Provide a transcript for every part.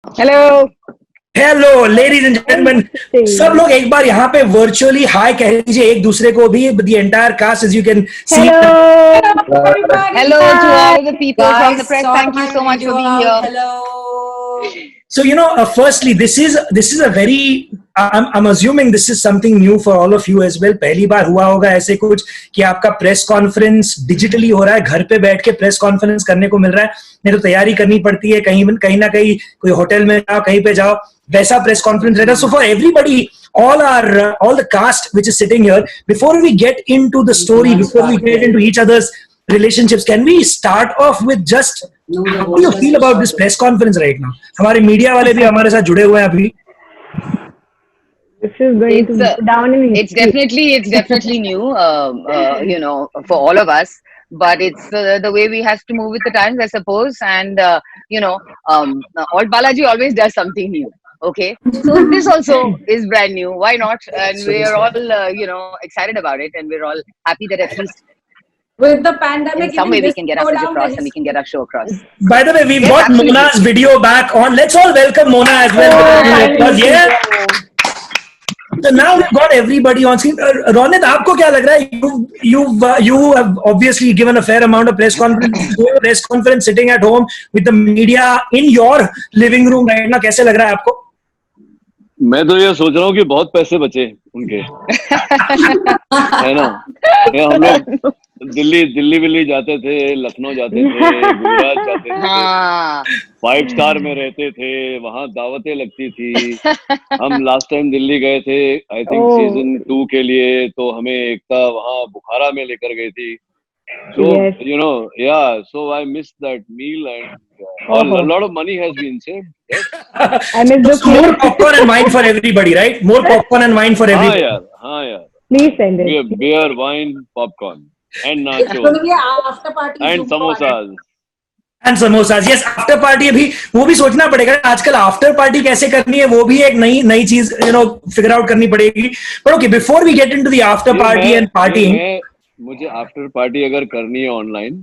Hello. Hello ladies and gentleman, सब लोग एक बार यहाँ पे वर्चुअली हाय कह लीजिए एक दूसरे को भी. The entire cast, as you can see. Hello to all of the people from the press. Thank you so much for being here. Hello. So firstly, this is a very. I'm assuming this is something new for all of you as well. पहली बार हुआ होगा ऐसे कुछ कि आपका press conference digitally हो रहा है, घर पे बैठ के प्रेस कॉन्फ्रेंस करने को मिल रहा है. नहीं तो तैयारी करनी पड़ती है, कहीं ना कहीं कोई होटल में जाओ, कहीं पे जाओ, वैसा प्रेस कॉन्फ्रेंस रहता है. So for everybody, all the cast which is sitting here, before we get into the story, before we get into each other's relationships, can we start off with just how do you feel about this press conference right now? हमारे media वाले भी हमारे साथ जुड़े हुए हैं अभी. This is going to go down in history. It's definitely new, for all of us. But it's the way we have to move with the times, I suppose. And Alt Balaji always does something new. Okay, so this also is brand new. Why not? And we are all excited about it, and we're all happy that at least With the pandemic, in some way we can get our message across and we can get our show across. By the way, we've got Mona's video back on. Let's all welcome Mona as well. Yeah. So now we've got everybody on screen. Ronit, आपको क्या लग रहा है? You have obviously given a fair amount of press conference sitting at home with the media in your living room right now. कैसे लग रहा है आपको? मैं तो ये सोच रहा हूँ कि बहुत पैसे बचे उनके है ना. हम लोग दिल्ली जाते थे, लखनऊ जाते थे, गुजरात जाते थे, 5 स्टार में रहते थे, वहाँ दावतें लगती थी. हम लास्ट टाइम दिल्ली गए थे आई थिंक सीजन 2 के लिए, तो हमें एकता वहाँ बुखारा में लेकर गई थी. So so I missed that meal and a lot of money has been saved. Yes? I miss the more popcorn and wine for everybody, right? More popcorn and wine for everybody. हाँ यार. Please send it. Beer, wine, popcorn, and nachos. It's going to be an after party. And samosas. And samosas. Yes, after party अभी वो भी सोचना पड़ेगा. आजकल after party कैसे करनी है, वो भी एक नई चीज figure out करनी पड़ेगी. But okay, before we get into the after party and partying, मुझे आफ्टर पार्टी अगर करनी है ऑनलाइन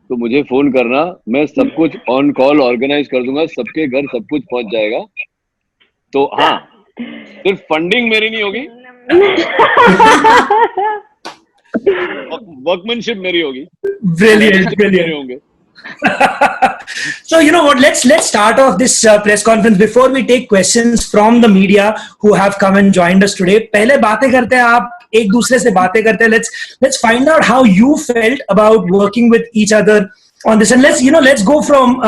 तो मुझे फोन करना, मैं सब कुछ ऑन कॉल ऑर्गेनाइज कर दूंगा, सबके घर सब कुछ पहुंच जाएगा. तो हाँ, सिर्फ फंडिंग मेरी नहीं होगी, वर्कमैनशिप मेरी होगी. Brilliant. होंगे. So you know what? Let's start off this press conference before we take questions from the media who have come and joined us today. पहले बातें करते हैं, आप एक दूसरे से बातें करते हैं. Let's find out how you felt about working with each other on this, and let's go from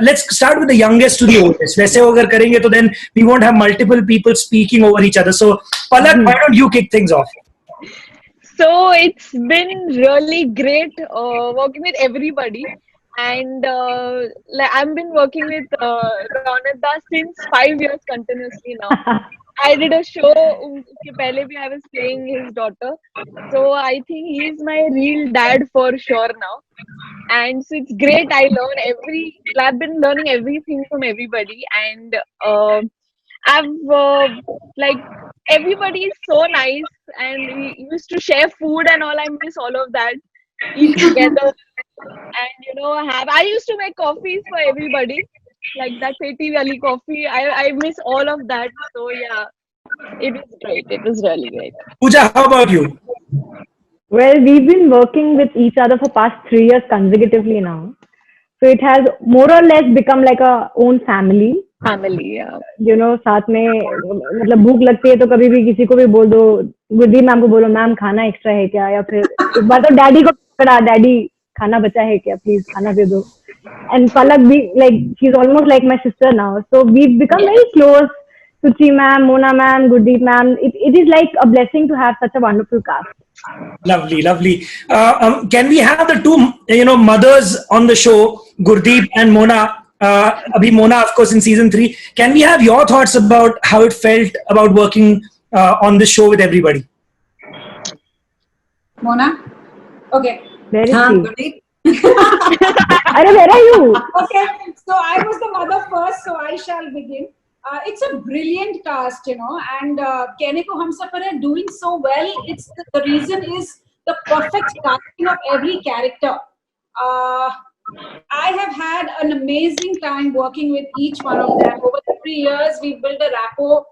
let's start with the youngest to the oldest. वैसे अगर करेंगे तो then we won't have multiple people speaking over each other. So Palak, why don't you kick things off? So it's been really great working with everybody, and I've been working with Ronit Das since 5 years continuously now. I did a show uske pehle bhi I was playing his daughter, so I think he is my real dad for sure now. And so it's great. I've been learning everything from everybody, and everybody is so nice, and we used to share food and all. I miss all of that, eat together, and I used to make coffees for everybody, like that Peti Valley coffee. I miss all of that. So yeah, it was great. It was really great. Pooja, how about you? Well, we've been working with each other for past 3 years consecutively now. So it has more or less become like a own family. Yeah. साथ में मतलब भूख लगती है तो कभी भी किसी को भी बोल दो, गुरदीप मैम को बोलो मैम खाना एक्स्ट्रा है क्या, या फिर एक बार तो डैडी को पकड़ा, डैडी खाना बचा है क्या, प्लीज खाना दे दो. And Palak, she's almost like my sister now. So we've become very close. Suchi ma'am, Mona ma'am, Gurdeep ma'am. It is like a blessing to have such a wonderful cast. Lovely. Can we have the two, mothers on the show, Gurdeep and Mona? Abhi Mona, of course, in season 3. Can we have your thoughts about how it felt about working on this show with everybody? Mona? Okay. Where is she? Gurdeep? Where are you? Okay, so I was the mother first, so I shall begin. It's a brilliant cast, and Kene Ko Hum Safar are doing so well. The reason is the perfect casting of every character. I have had an amazing time working with each one of them. Over the 3 years, we built a rapport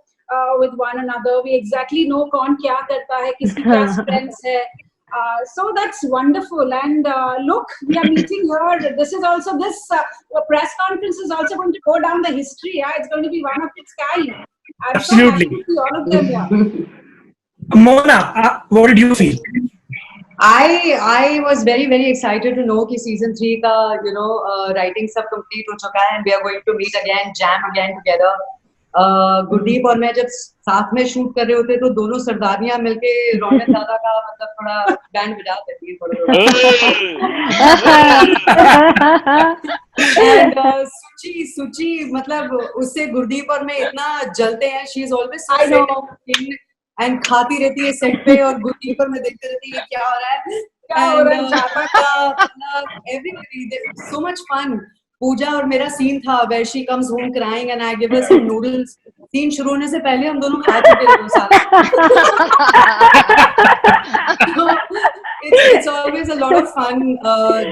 with one another. We exactly know कौन क्या करता है, किसकी क्या strengths है. So that's wonderful. And look, we are meeting here. This is also this press conference is also going to go down the history. Yeah, it's going to be one of its kind. I'm Absolutely. so happy to see all of them here. Mona, what did you feel? I was very excited to know कि season 3 का writing सब complete हो चुका है and we are going to meet again, jam again together. Gurdeep और मैं जब साथ में शूट कर रहे होते तो दोनों सरदारियां मिलके रौनक दादा का मतलब थोड़ा बैंड बजा देती थोड़ा सुची मतलब उससे गुरदीप और मैं इतना जलते हैं. शी इज ऑलवेज एंड खाती रहती है सेट पे और गुरदीप पर मैं देखते रहती है क्या हो रहा है, क्या हो रहा है. Everybody so much fun. Puja और मेरा सीन था where she comes home crying and I give her some noodles. Scene शुरू होने से पहले हम दोनों खा चुके थे वो सारा. It's always a lot of fun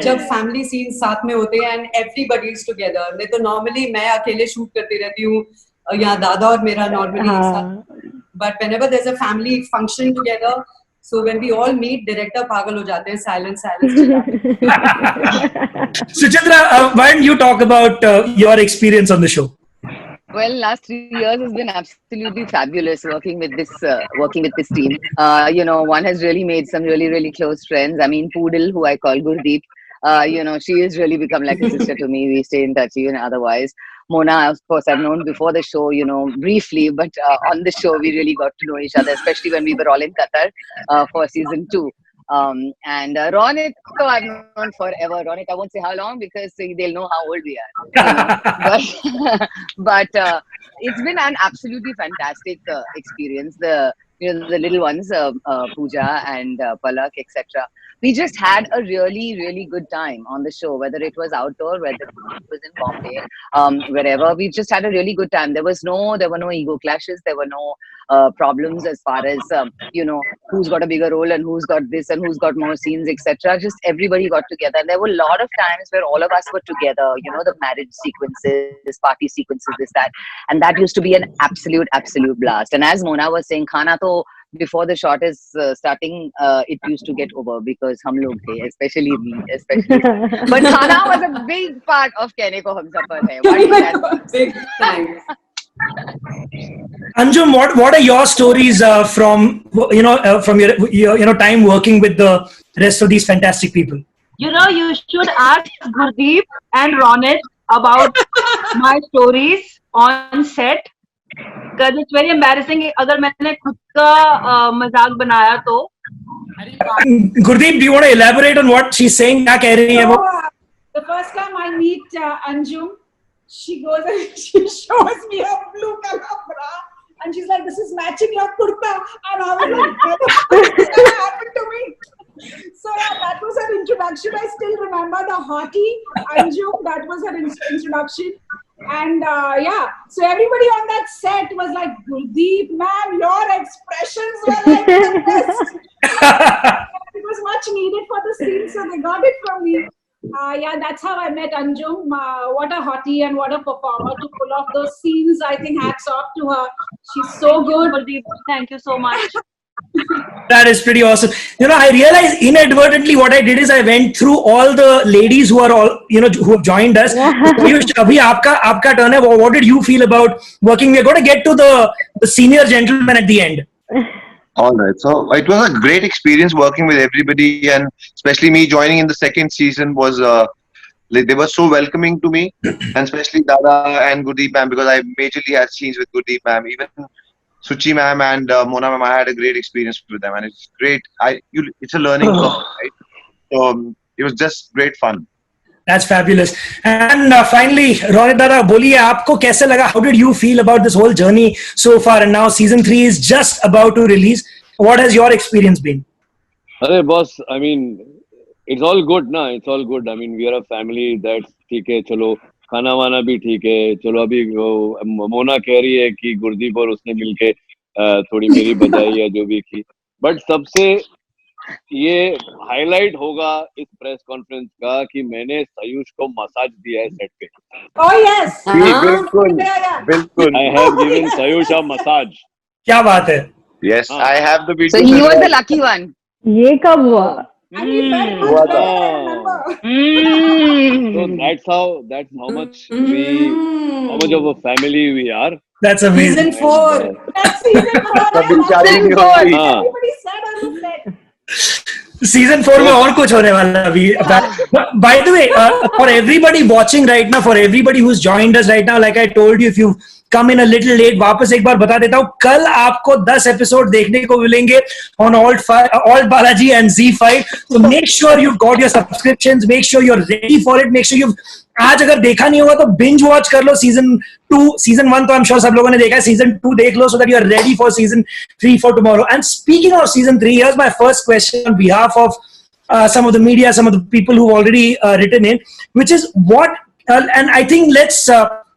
जब family scenes साथ में होते हैं and everybody is together. नहीं तो normally मैं अकेले shoot करती रहती हूँ या दादा और मेरा normally एक साथ. But whenever there's a family function together, so when we all meet, director पागल हो जाते हैं. Silence. Suchitra, why don't you talk about your experience on the show? Well, last 3 years has been absolutely fabulous working with this team. One has really made some really close friends. I mean, Poodle, who I call Gurdeep, she has really become like a sister to me. We stay in touch even otherwise. Mona, of course, I've known before the show, briefly, but on the show we really got to know each other, especially when we were all in Qatar for season 2. And Ronit, so I've known forever. Ronit, I won't say how long because they'll know how old we are. But it's been an absolutely fantastic experience. The little ones, Pooja and Palak, etc. We just had a really good time on the show, whether it was outdoor, whether it was in Bombay, wherever. We just had a really good time. There were no ego clashes. There were no problems as far as who's got a bigger role and who's got this and who's got more scenes, etc. Just everybody got together. And there were a lot of times where all of us were together. The marriage sequences, party sequences, this, that, and that used to be an absolute blast. And as Mona was saying, Khana to before the shot is starting, it used to get over because hum log the, especially me. But Khana was a big part of Kehne Ko Hum Safar Hai. Big time. Anjum, what are your stories from your time working with the rest of these fantastic people? You should ask Gurdeep and Ronit about my stories on set. Because it's very embarrassing अगर मैंने खुद का मजाक बनाया तो. Gurdeep, do you want to elaborate on what she's saying? क्या कह रही है वो? The first time I meet Anjum, she goes and she shows me a blue color bra and she's like, "This is matching your kurta," and I was like, "What happened to me?" So that was her introduction. I still remember the hottie Anjum. That was her introduction. And so everybody on that set was like, "Gurdeep, man, your expressions were like the best." It was much needed for the scene, so they got it from me. That's how I met Anjum. What a hottie and what a performer to pull off those scenes. I think hats off to her. She's so good. Gurdeep, thank you so much. That is pretty awesome. I realized inadvertently what I did is I went through all the ladies who are all, who have joined us. Abhi aapka turn hai. What did you feel about working? We're going to get to the senior gentleman at the end. All right. So it was a great experience working with everybody, and especially me joining in the second season was they were so welcoming to me, and especially Dada and Gurdeep ma'am, because I majorly had scenes with Gurdeep ma'am. Even Suchi ma'am and Mona ma'am, I had a great experience with them, and it's great. It's a learning curve, right? So it was just great fun. That's fabulous. And finally, Ronit Dada, boliye aapko kaise laga? How did you feel about this whole journey so far? And now season 3 is just about to release. What has your experience been? Hey boss, I mean, it's all good, na? It's all good. I mean, we are a family. That's ठीक है. चलो खाना वाना भी ठीक है. चलो अभी मोना कह रही है कि गुरदीप और उसने मिलके थोड़ी मेरी बजाई या जो भी की. But सबसे ये हाईलाइट होगा इस प्रेस कॉन्फ्रेंस का कि मैंने सयूश को मसाज दिया है सेट पे. Oh yes. जी, बिल्कुल Yeah, yeah. बिल्कुल. I have given Sayush a massage. क्या बात है. Yes, हाँ. I have the So videos. he as was well. the lucky one. ये कब हुआ? And he felt Mm. much हुआ better, था. I remember. So Mm. that's how much of a family we are. That's amazing. Season 4. That's season 4. कभी That's शादी Season नहीं four. होती. हाँ. everybody said on the set. Season 4 में और कुछ होने वाला है अभी. By the way, for everybody watching right now, for everybody who's joined us right now, like I told you, if you come in a little late, वापस एक बार बता देता हूँ, कल आपको 10 एपिसोड देखने को मिलेंगे on Alt Balaji and ZEE5. So make sure you've got your subscriptions, make sure you're ready for it, make sure you've आज अगर देखा नहीं होगा तो binge watch कर लो सीजन 2. सीजन 1 तो I'm sure सब लोगों ने देखा है. सीजन 2 देख लो so that you are ready for season 3 for tomorrow. And speaking of season 3, here's my first question on behalf of some of the media, some of the people who've already written in, which is what, and I think let's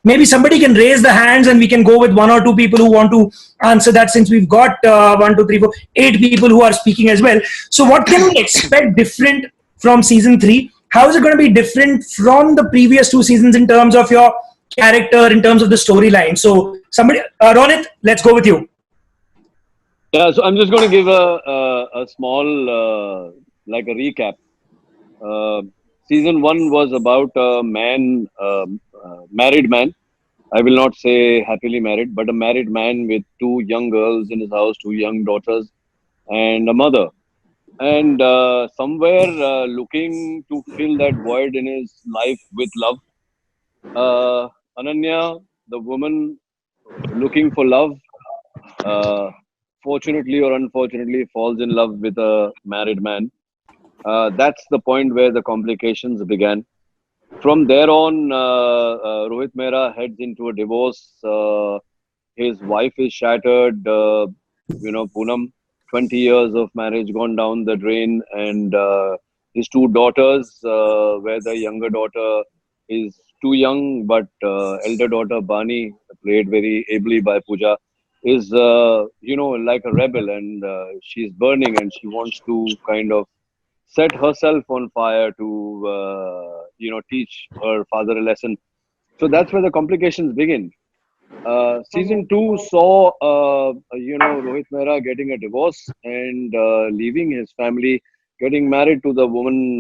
maybe somebody can raise the hands and we can go with 1 or 2 people who want to answer that, since we've got 1, 2, 3, 4, 8 people who are speaking as well. So what can we expect different from season 3? How is it going to be different from the previous 2 seasons in terms of your character, in terms of the storyline? So somebody, Ronit, let's go with you. Yeah, so I'm just going to give a small like a recap. Season 1 was about a man, married man. I will not say happily married, but a married man with 2 young girls in his house, 2 young daughters, and a mother. And somewhere looking to fill that void in his life with love. Ananya, the woman looking for love, fortunately or unfortunately falls in love with a married man. That's the point where the complications began. From there on, Rohit Mehra heads into a divorce. His wife is shattered. Poonam, 20 years of marriage gone down the drain, and his 2 daughters, where the younger daughter is too young, but elder daughter Bani, played very ably by Pooja, is like a rebel, and she's burning, and she wants to kind of set herself on fire to teach her father a lesson. So that's where the complications begin. Season 2 saw Rohit Mehra getting a divorce and leaving his family, getting married to the woman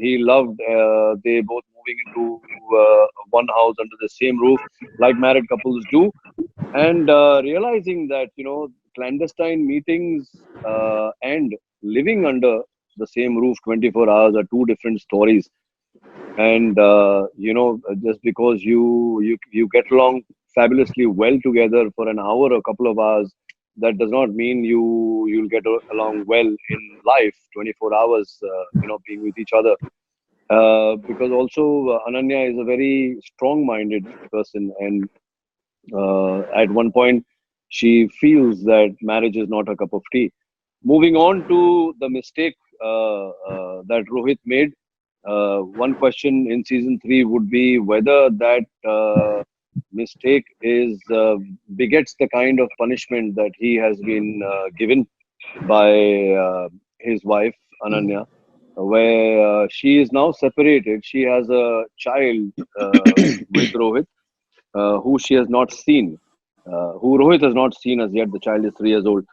he loved. They both moving into one house under the same roof, like married couples do, and realizing that clandestine meetings and living under the same roof 24 hours are 2 different stories. And just because you get along fabulously well together for an hour or a couple of hours, that does not mean you'll get along well in life 24 hours being with each other. Because also Ananya is a very strong-minded person, and at one point she feels that marriage is not a cup of tea. Moving on to the mistake that Rohit made, one question in season 3 would be whether that mistake begets the kind of punishment that he has been given by his wife Ananya, where she is now separated. She has a child with Rohit, who she has not seen, who Rohit has not seen as yet. The child is 3 years old.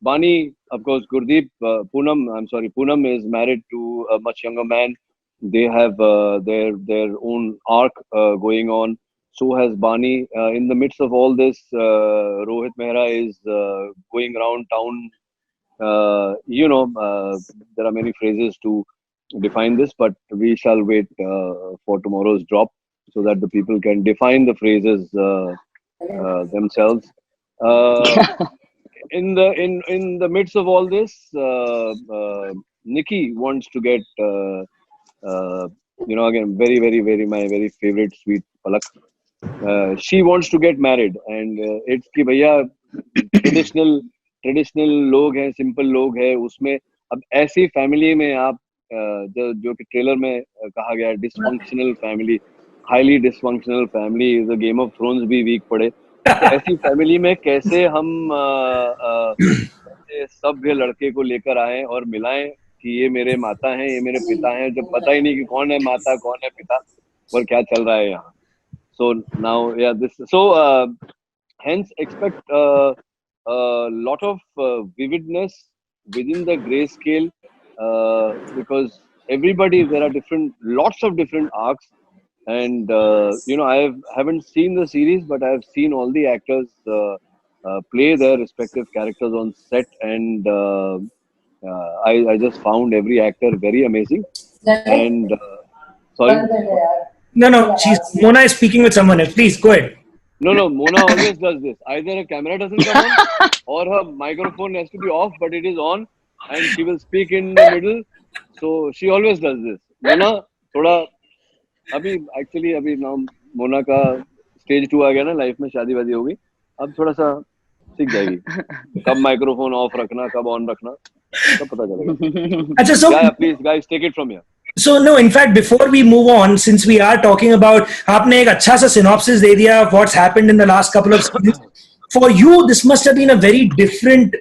Bani, of course, Poonam is married to a much younger man. They have their own arc going on. So has Bani. In the midst of all this, Rohit Mehra is going around town. There are many phrases to define this, but we shall wait for tomorrow's drop so that the people can define the phrases themselves. In the midst of all this, Nikki wants to get again, very very very my very favorite sweet Palak. She wants to get married, and it's कि भैया traditional लोग हैं, simple लोग हैं, उसमें अब ऐसी family में आप जो कि ट्रेलर में कहा गया dysfunctional family, highly dysfunctional family, the game of thrones भी वीक पड़े, तो ऐसी फैमिली में कैसे हम से सभ्य लड़के को लेकर आए और मिलाएं कि ये मेरे माता हैं, ये मेरे पिता हैं, जब पता ही नहीं कि कौन है माता कौन है पिता और क्या चल रहा है यहाँ. So now, yeah, hence expect a lot of vividness within the grayscale, because there are lots of different arcs, and I haven't seen the series, but I have seen all the actors play their respective characters on set, and I just found every actor very amazing. And sorry. No. Mona is speaking with someone else. Please go ahead. No, Mona always does this. Either a camera doesn't come on or her microphone has to be off, but it is on and she will speak in the middle. So she always does this. Mona, अभी now Mona का stage 2 आ गया ना, life में शादी वादी होगी, अब थोड़ा सा सीख जाएगी कब माइक्रोफोन ऑफ रखना, कब ऑन रखना, सब पता चलेगा. अच्छा, so yeah, please guys, take it from here. So no, in fact, before we move on, since we are talking about, आपने एक अच्छा सा synopsis दे दिया of what's happened in the last couple of seasons. For you, this must have been a very different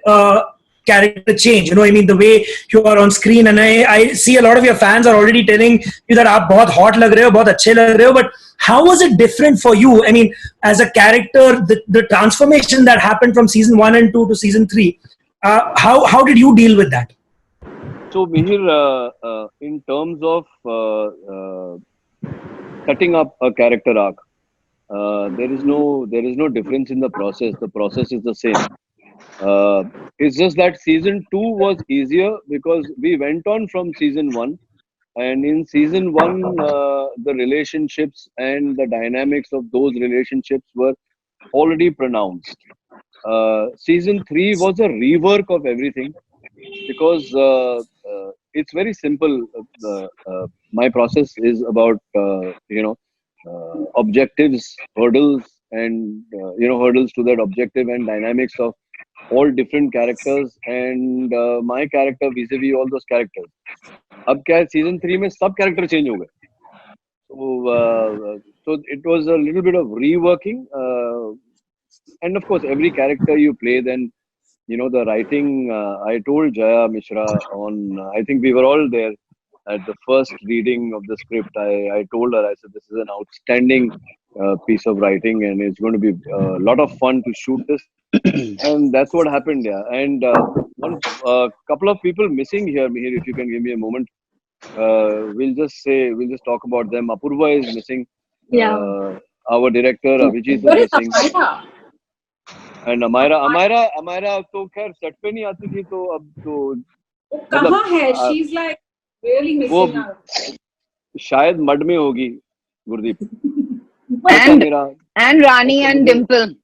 character change. I mean, the way you are on screen, and I see a lot of your fans are already telling you that आप बहुत hot लग रहे हो, बहुत अच्छे लग रहे हो. But how was it different for you? I mean, as a character, the transformation that happened from season 1 and 2 to season 3, how did you deal with that? So Mihir, in terms of setting up a character arc, there is no difference in the process. The process is the same. It's just that season 2 was easier because we went on from season 1, and in season 1, the relationships and the dynamics of those relationships were already pronounced. Season 3 was a rework of everything, because it's very simple. My process is about objectives, hurdles, and hurdles to that objective, and dynamics of all different characters, and my character vis-a-vis all those characters. अब क्या है, season 3 में सब character change हो गए. So it was a little bit of reworking, and of course every character you play, then the writing, I told Jaya Mishra I think we were all there at the first reading of the script. I told her, I said, this is an outstanding piece of writing, and it's going to be a lot of fun to shoot this. And that's what happened, yeah. And one couple of people missing here, Mihir, if you can give me a moment. We'll just talk about them. Apurva is missing. Yeah. Our director, Abhijit, is missing. And Amira तो खैर set पे नहीं आती थी, तो अब तो कहाँ है? She's like really missing out. शायद मड में होगी Gurdeep. And Rani and Dimple.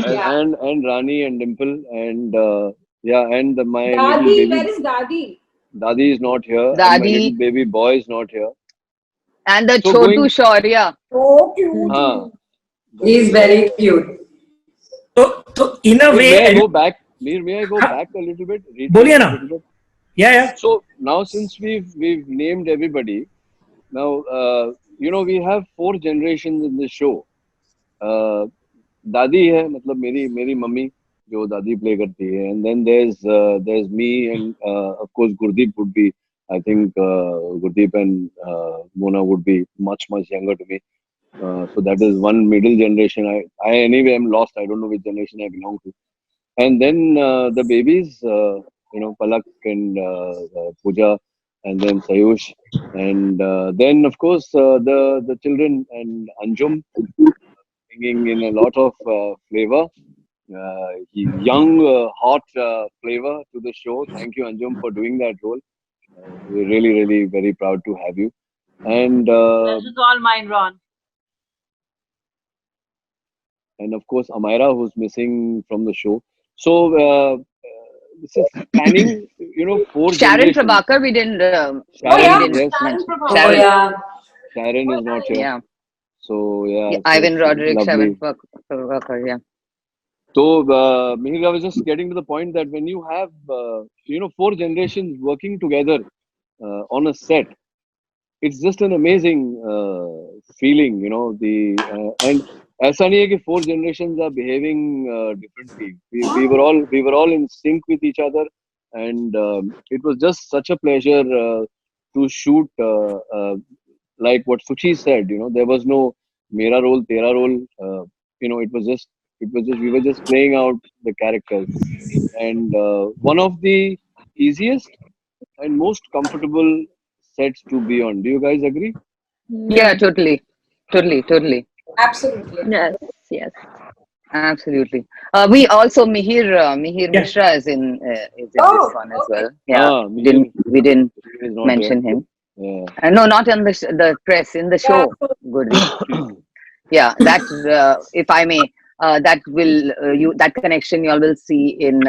And Rani and Dimple, and and my Dadi, little baby. where is Dadi? Dadi is not here. Dadi. And my little baby boy is not here. And the So Chotu Shaurya. So cute. He's very cute. So in a way, may I go back a little bit? बोलिए ना. Yeah. So now, since we've named everybody, now we have 4 generations in the show. दादी है, मतलब मेरी mummy जो दादी play करती है, and then there's me, and of course Gurdeep would be, I think Gurdeep and Mona would be much younger to me. So that is one middle generation. I anyway am lost. I don't know which generation I belong to. And then the babies, Palak and Pooja, and then Sayush, and then of course the children and Anjum, bringing in a lot of flavor, young, hot flavor to the show. Thank you, Anjum, for doing that role. We're really very proud to have you. And This is all mine, Ron. And of course Amira, who's missing from the show. So this is spanning 4 Sharon generations. Prabhakar, we didn't. Sharon, yes, Sharon Sharon. Sharon is not here. Yeah. So yeah. Ivan so Roderick, lovely. Sharon Prabhakar, yeah. So Mihir, I was just getting to the point that when you have 4 generations working together on a set, it's just an amazing feeling, ऐसा नहीं है कि 4 generations are behaving differently. We were all in sync with each other, and it was just such a pleasure to shoot. Like what Suchi said, there was no mera role, tera role. It was just we were just playing out the characters, and one of the easiest and most comfortable sets to be on. Do you guys agree? Yeah, totally. Absolutely. Yes, yes. Absolutely. We also Mihir Yeah. Mishra is in Oh, this one as okay. well. Yeah, Mihir we didn't is not mention him. there. No, not in the press, in the show. Good. Yeah, that if I may, that will that connection you all will see in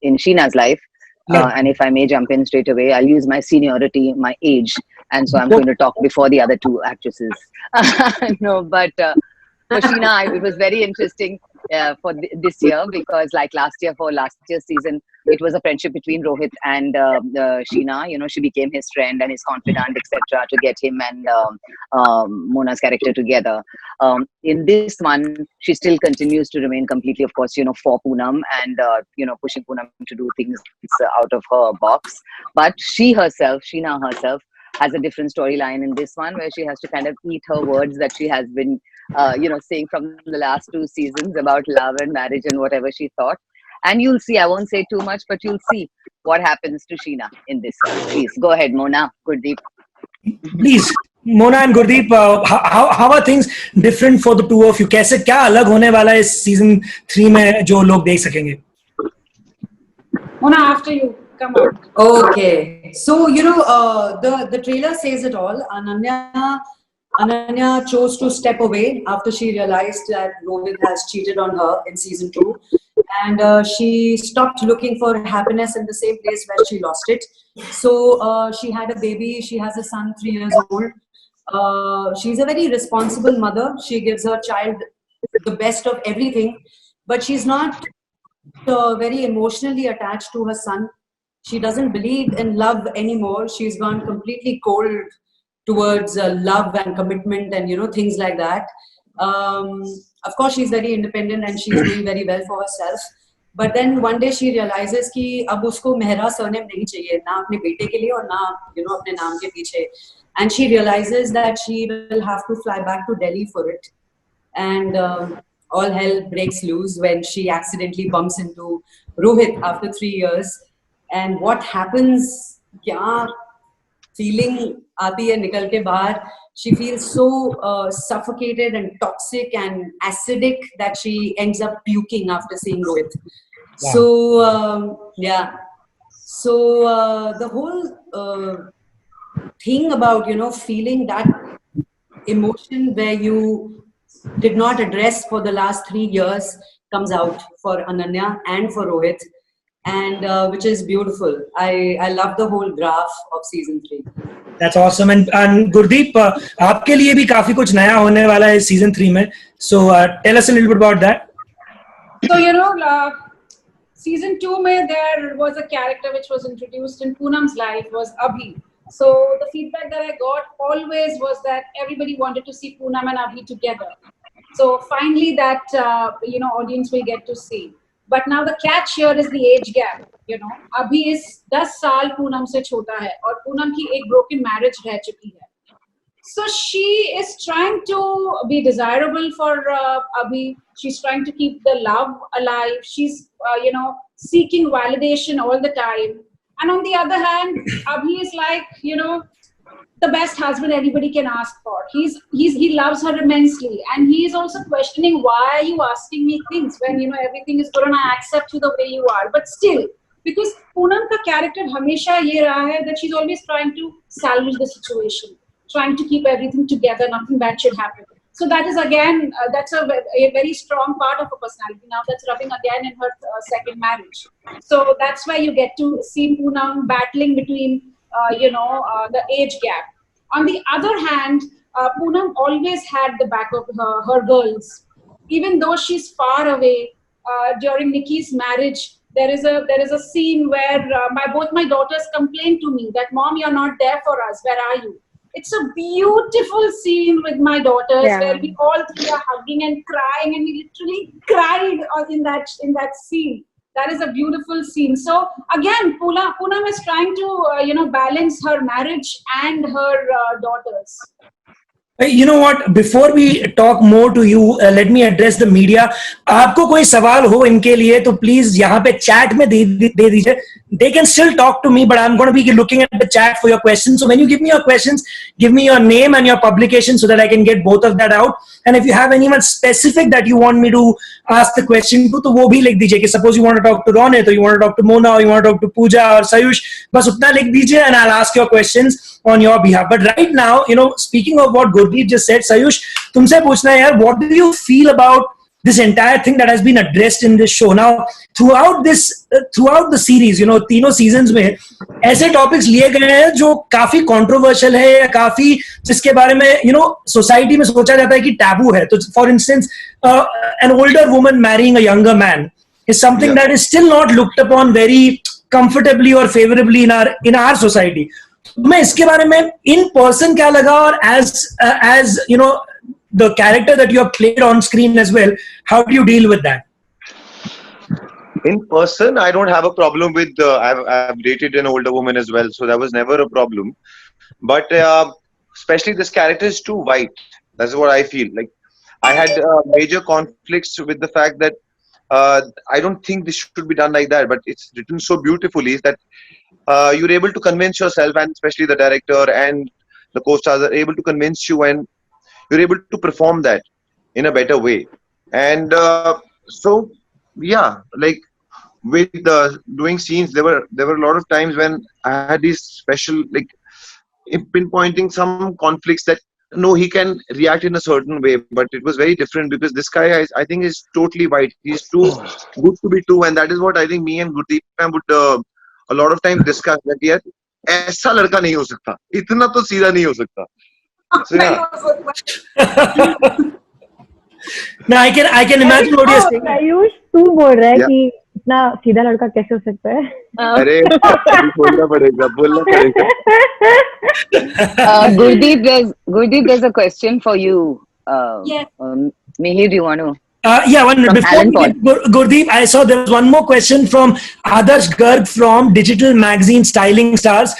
Sheena's life. Yeah. And if I may jump in straight away, I'll use my seniority, my age, and so I'm going to talk before the other two actresses. No, but for Sheena, it was very interesting for this year, because like last year's season, it was a friendship between Rohit and Sheena. She became his friend and his confidant, etc., to get him and Mona's character together. In this one, she still continues to remain completely, of course, for Poonam, and pushing Poonam to do things out of her box. But Sheena herself, has a different storyline in this one, where she has to kind of eat her words that she has been saying from the last 2 seasons about love and marriage and whatever she thought. And you'll see, I won't say too much, but you'll see what happens to Sheena in this one. Please go ahead, Mona, Gurdeep. Please, Mona and Gurdeep, how are things different for the two of you? कैसे क्या अलग होने वाला है इस season 3 में जो लोग देख सकेंगे? Mona, after you. Come on. Okay, so the trailer says it all. Ananya chose to step away after she realized that Rohit has cheated on her in season 2, and she stopped looking for happiness in the same place where she lost it. So she had a baby. She has a son, 3 years old. She's a very responsible mother. She gives her child the best of everything, but she's not very emotionally attached to her son. She doesn't believe in love anymore. She's gone completely cold towards love and commitment and things like that. Of course, she's very independent and she's doing very well for herself. But then one day she realizes कि अब उसको Mehra surname नहीं चाहिए, ना अपने बेटे के लिए और ना अपने नाम के पीछे. And she realizes that she will have to fly back to Delhi for it. And all hell breaks loose when she accidentally bumps into Rohit after 3 years. And what happens? क्या feeling आती है निकल के बाहर. She feels so suffocated and toxic and acidic that she ends up puking after seeing Rohit. Wow. So yeah. So the whole thing about feeling that emotion where you did not address for the last 3 years comes out for Ananya and for Rohit. And which is beautiful. I love the whole graph of season 3. That's awesome. And Gurdeep, आपके लिए भी काफी कुछ नया होने वाला है season 3 में. So tell us a little bit about that. So season 2 mein there was a character which was introduced in Poonam's life, was Abhi. So the feedback that I got always was that everybody wanted to see Poonam and Abhi together. So finally that audience will get to see. But now the catch here is the age gap. Abhi is 10 साल पूनम से छोटा है और पूनम की एक broken marriage रह चुकी है. So she is trying to be desirable for Abhi. She's trying to keep the love alive. She's seeking validation all the time. And on the other hand, Abhi is like the best husband anybody can ask for. He loves her immensely, and he is also questioning, why are you asking me things when everything is good and I accept you the way you are. But still, because Poonam ka character hamesha ye raha hai that she's always trying to salvage the situation, trying to keep everything together, nothing bad should happen. So that is again that's a very strong part of her personality. Now that's rubbing again in her second marriage. So that's why you get to see Poonam battling between the age gap. On the other hand, Poonam always had the back of her girls. Even though she's far away, during Nikki's marriage, there is a scene where both my daughters complained to me that, Mom, you're not there for us. Where are you? It's a beautiful scene with my daughters Yeah. where we all three are hugging and crying, and we literally cried in that scene. That is a beautiful scene. So again, Poonam is trying to balance her marriage and her daughters. You know what? Before we talk more to you, let me address the media. आपको कोई सवाल हो इनके लिए तो please यहाँ पे chat में दे दीजिए. They can still talk to me, but I'm going to be looking at the chat for your questions. So when you give me your questions, give me your name and your publication so that I can get both of that out. And if you have anyone specific that you want me to ask the question to, तो वो भी लिख दीजिए कि suppose you want to talk to Ronit, or you want to talk to Mona, or you want to talk to Pooja or Sayush, बस उतना लिख दीजिए and I'll ask your questions on your behalf. But right now, speaking of what Gurdeep just said, Sayush, तुमसे पूछना है यार, what do you feel about this entire thing that has been addressed in this show? Now, throughout the series, तीनों seasons में ऐसे topics लिए गए हैं जो काफी controversial है या काफी जिसके बारे में society में सोचा जाता है कि taboo है. तो for instance, an older woman marrying a younger man is something that is still not looked upon very comfortably or favorably in our society. मैं इसके बारे में in person क्या लगा, और as the character that you have played on screen as well, how do you deal with that? In person, I don't have a problem with. I've dated an older woman as well, so that was never a problem. But especially this character is too white. That's what I feel. Like I had major conflicts with the fact that I don't think this should be done like that. But it's written so beautifully that you're able to convince yourself, and especially the director and the co-stars are able to convince you, and you're able to perform that in a better way. And so yeah, like with doing scenes, there were a lot of times when I had these special, like pinpointing some conflicts that no, he can react in a certain way, but it was very different because this guy I think is totally white. He's too good to be true, and that is what I think me and Gurdeep would a lot of times discuss, that यार ऐसा लड़का नहीं हो सकता, इतना तो सीधा नहीं हो सकता. So yeah. No, I can imagine what you're saying. Ayush, तू बोल रहा है कि इतना सीधा लड़का कैसे हो सकता है? अरे बोलना पड़ेगा. Gurdeep, there's a question for you. Yes. Mihir, do you want to? Yeah, one minute. Before Alan we get Gurdeep, I saw there was one more question from Adarsh Garg from Digital Magazine Styling Stars.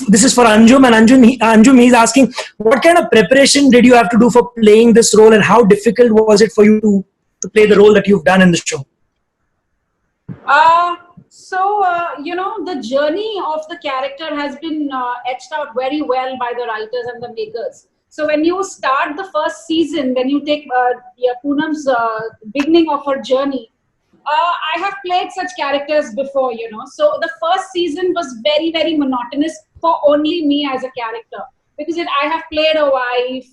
This is for Anjum, and Anjum, he's asking, what kind of preparation did you have to do for playing this role, and how difficult was it for you to play the role that you've done in the show? The journey of the character has been etched out very well by the writers and the makers. So when you start the first season, when you take Poonam's beginning of her journey, I have played such characters before, So the first season was very, very monotonous for only me as a character, because I have played a wife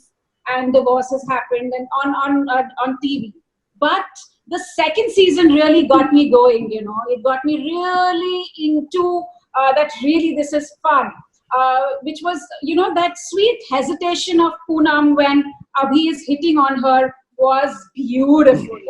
and divorce has happened and on TV. But the second season really got me going, It got me really into that really this is fun. Which was, that sweet hesitation of Poonam when Abhi is hitting on her was beautiful.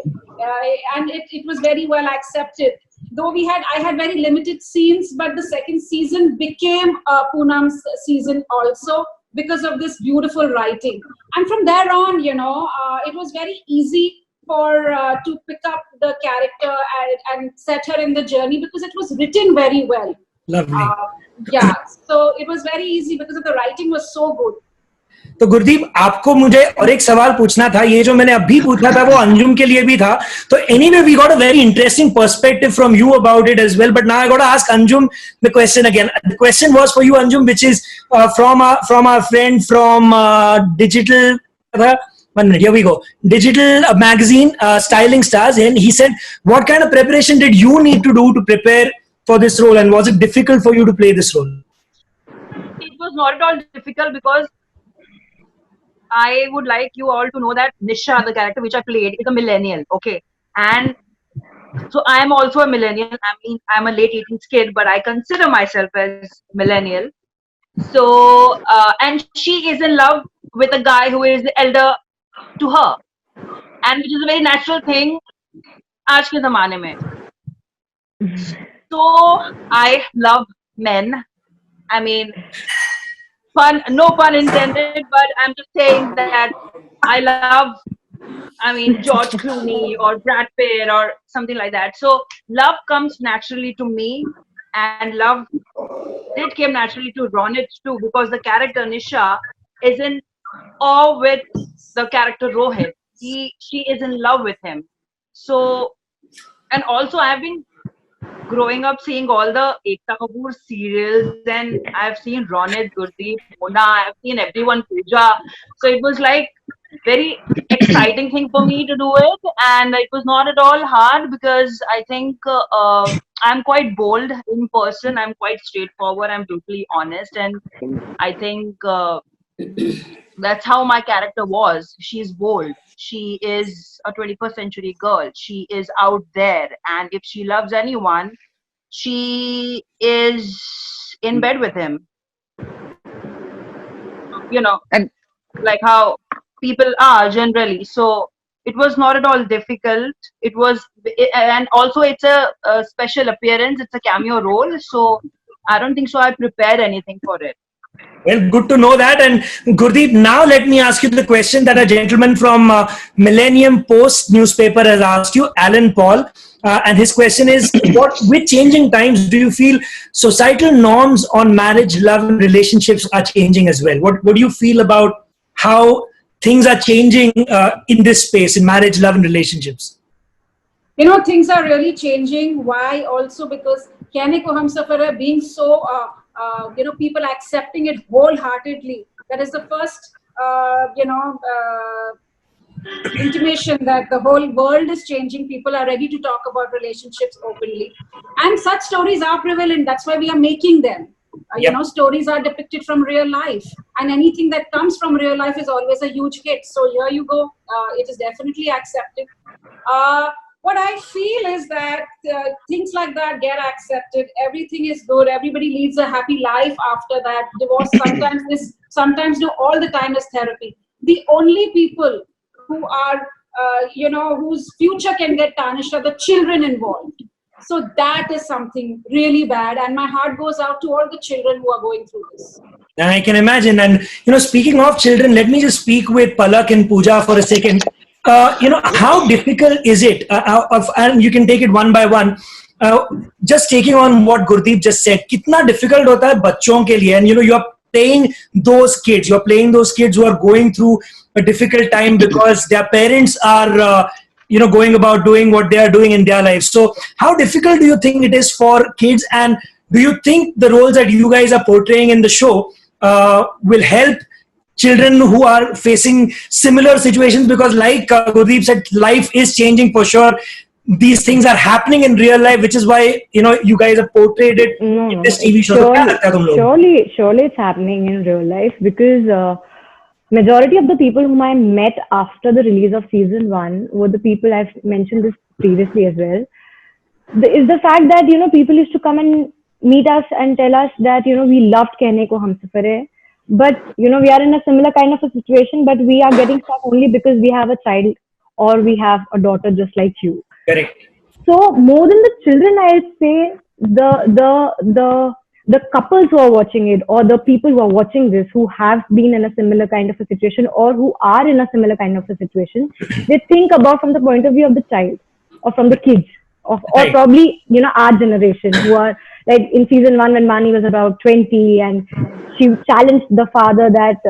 And it was very well accepted. Though I had very limited scenes, but the second season became Poonam's season also because of this beautiful writing. And from there on, it was very easy to pick up the character and set her in the journey because it was written very well. Lovely. Yeah, so it was very easy because the writing was so good. तो गुरदीप, आपको मुझे और एक सवाल पूछना था. ये जो मैंने अभी पूछा था वो अंजुम के लिए भी था. तो anyway, we got a very interesting perspective from you about it as well. But now I got to ask Anjum the question again. The question was for you, Anjum, which is from our friend from Digital. 1 minute, here we go. Digital Magazine Styling Stars, and he said, what kind of preparation did you need to do to prepare for this role, and was it difficult for you to play this role? It was not at all difficult because I would like you all to know that Nisha, the character which I played, is a millennial, okay? And so I am also a millennial. I mean, I'm a late 18s kid, but I consider myself as millennial. So, and she is in love with a guy who is the elder to her, and which is a very natural thing आज के ज़माने में. So I love men. I mean, Fun, no pun intended, but I'm just saying that I love, I mean, George Clooney or Brad Pitt or something like that. So love comes naturally to me, and love did came naturally to Ronit too, because the character Nisha is in awe with the character Rohit. She is in love with him. So, and also I've been growing up seeing all the Ekta Kapoor serials, and I've seen Ronit, Gurdeep, Mona, I've seen everyone, Pooja. So it was like very exciting thing for me to do it, and it was not at all hard because I think I'm quite bold in person. I'm quite straightforward. I'm brutally honest, and I think that's how my character was. She's bold. She is a 21st century girl. She is out there, and if she loves anyone, she is in bed with him. You know, And like how people are generally. So it was not at all difficult. It was, and also it's a special appearance. It's a cameo role. So I don't think so. I prepared anything for it. Well, good to know that. And Gurdeep, now let me ask you the question that a gentleman from Millennium Post newspaper has asked you, Alan Paul. And his question is, with changing times, do you feel societal norms on marriage, love, and relationships are changing as well? What do you feel about how things are changing in this space, in marriage, love, and relationships? You know, things are really changing. Why? Also because Kehne Ko Humsafar Hai being so, people accepting it wholeheartedly. That is the first, intimation that the whole world is changing. People are ready to talk about relationships openly. And such stories are prevalent. That's why we are making them. Stories are depicted from real life. And anything that comes from real life is always a huge hit. So here you go. It is definitely accepted. What I feel is that things like that get accepted. Everything is good. Everybody leads a happy life after that. Divorce sometimes all the time is therapy. The only people who are, whose future can get tarnished are the children involved. So that is something really bad. And my heart goes out to all the children who are going through this. I can imagine. And, speaking of children, let me just speak with Palak and Pooja for a second. How difficult is it? And you can take it one by one. Just taking on what Gurdeep just said, kitna difficult hota hai bachon ke liye? And you're playing those kids. You're playing those kids who are going through a difficult time because their parents are, going about doing what they are doing in their lives. So, how difficult do you think it is for kids? And do you think the roles that you guys are portraying in the show will help children who are facing similar situations? Because like Gurdeep said, life is changing for sure. These things are happening in real life, which is why you guys have portrayed it in this TV show. Surely it's happening in real life, because majority of the people whom I met after the release of season 1 were the people, I've mentioned this previously as well, is the fact that people used to come and meet us and tell us that we loved Kehne Ko Humsafar Hai, but we are in a similar kind of a situation, but we are getting stuck only because we have a child or we have a daughter just like you. Correct. So more than the children, I'll say the couples who are watching it, or the people who are watching this, who have been in a similar kind of a situation or who are in a similar kind of a situation, they think about from the point of view of the child or from the kids or probably our generation, who are like in season 1 when Mani was about 20 and she challenged the father that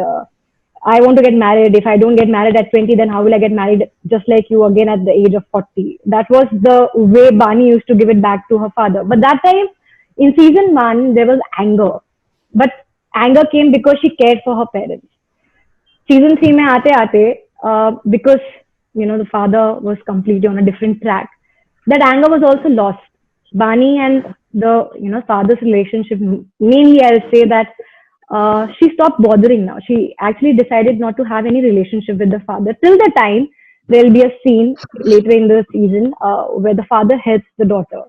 I want to get married. If I don't get married at 20, then how will I get married just like you again at the age of 40? That was the way Bani used to give it back to her father. But that time in season 1, there was anger. But anger came because she cared for her parents. Season 3 mein aate, because the father was completely on a different track, that anger was also lost. Bani and the father's relationship, mainly I'll say that she stopped bothering now. She actually decided not to have any relationship with the father till the time there'll be a scene later in the season where the father helps the daughter.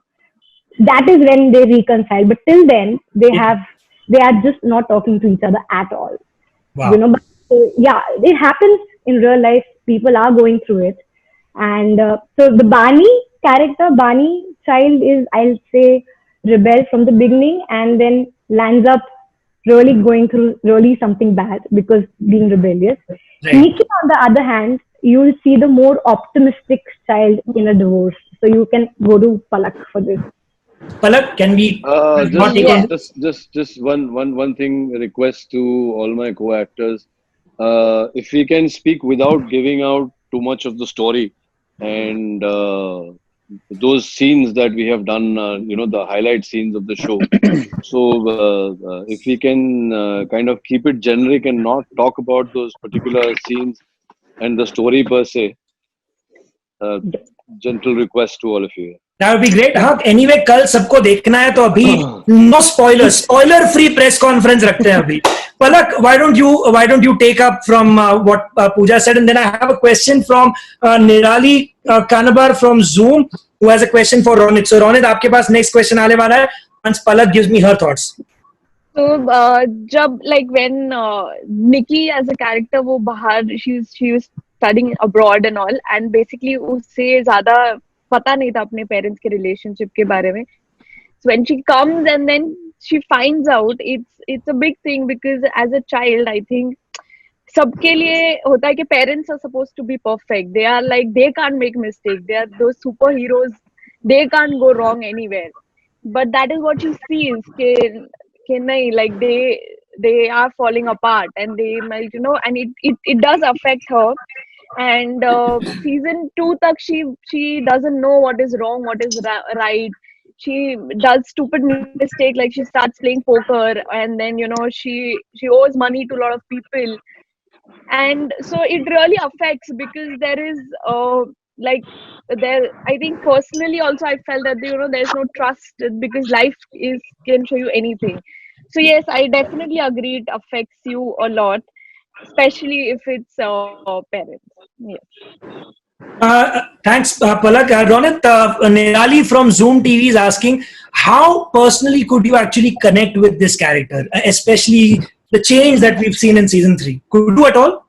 That is when they reconcile. But till then, they are just not talking to each other at all. Wow. But, it happens in real life. People are going through it. And so the Bani child is, I'll say, rebel from the beginning and then lands up really going through really something bad because being rebellious. Right. Nikki, on the other hand, you'll see the more optimistic child in a divorce. So you can go to Palak for this. Palak, can we not take on? Just one thing. Request to all my co-actors. If we can speak without giving out too much of the story, and those scenes that we have done, the highlight scenes of the show. So if we can kind of keep it generic and not talk about those particular scenes and the story per se, gentle request to all of you. That would be great. हाँ, anyway, कल सबको देखना है तो अभी no spoilers, spoiler free press conference रखते हैं अभी. Palak, why don't you take up from what Pooja said, and then I have a question from Nirali Kanabar from Zoom, who has a question for Ronit. So Ronit, आपके पास next question आने वाला है. Once Palak gives me her thoughts. So जब like when Nikki as a character वो बाहर she was studying abroad and all, and basically उससे ज़्यादा पता नहीं था अपने parents के relationship के बारे में. So when she comes and then she finds out, it's a big thing because as a child I think सबके लिए होता है कि parents are supposed to be perfect. They are like, they can't make mistakes. They are those superheroes. They can't go wrong anywhere. But that is what she sees. कि नहीं, like they are falling apart, and they might, and it does affect her. And season 2 tak she doesn't know what is wrong, what is right. She does stupid mistake, like she starts playing poker, and then she owes money to a lot of people, and so it really affects because there is I think personally also I felt that there's no trust because life can show you anything. So yes, I definitely agree it affects you a lot, especially if it's parents. Yes. Thanks, Palak. Ronit, Nirali from Zoom TV is asking, how personally could you actually connect with this character, especially the change that we've seen in season 3? Could you at all?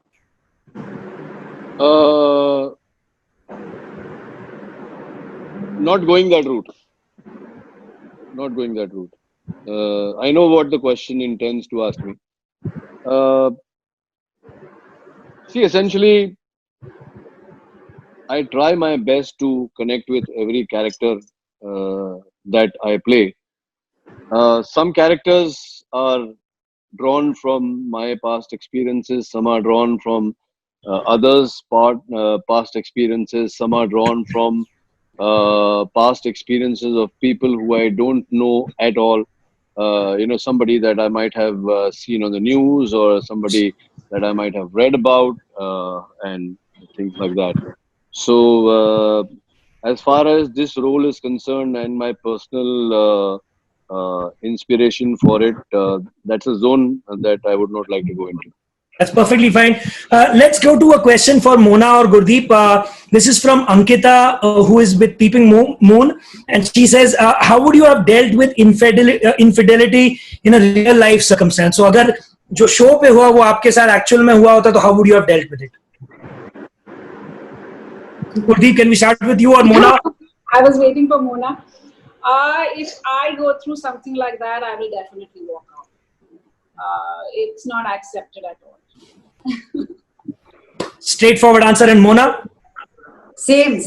Not going that route. I know what the question intends to ask me. See, essentially, I try my best to connect with every character that I play. Some characters are drawn from my past experiences. Some are drawn from others' past experiences. Some are drawn from past experiences of people who I don't know at all. Somebody that I might have seen on the news, or somebody that I might have read about, and things like that. So as far as this role is concerned and my personal inspiration for it, that's a zone that I would not like to go into. That's perfectly fine. Let's go to a question for Mona or Gurdeep. This is from Ankita, who is with Peeping Moon, and she says, how would you have dealt with infidelity in a real life circumstance? So अगर जो show पे हुआ वो आपके साथ actual में हुआ होता तो how would you have dealt with it? Gurdeep, can we start with you or Mona? I was waiting for Mona. If I go through something like that, I will definitely walk out. It's not accepted at all. Straightforward answer. And Mona? Same.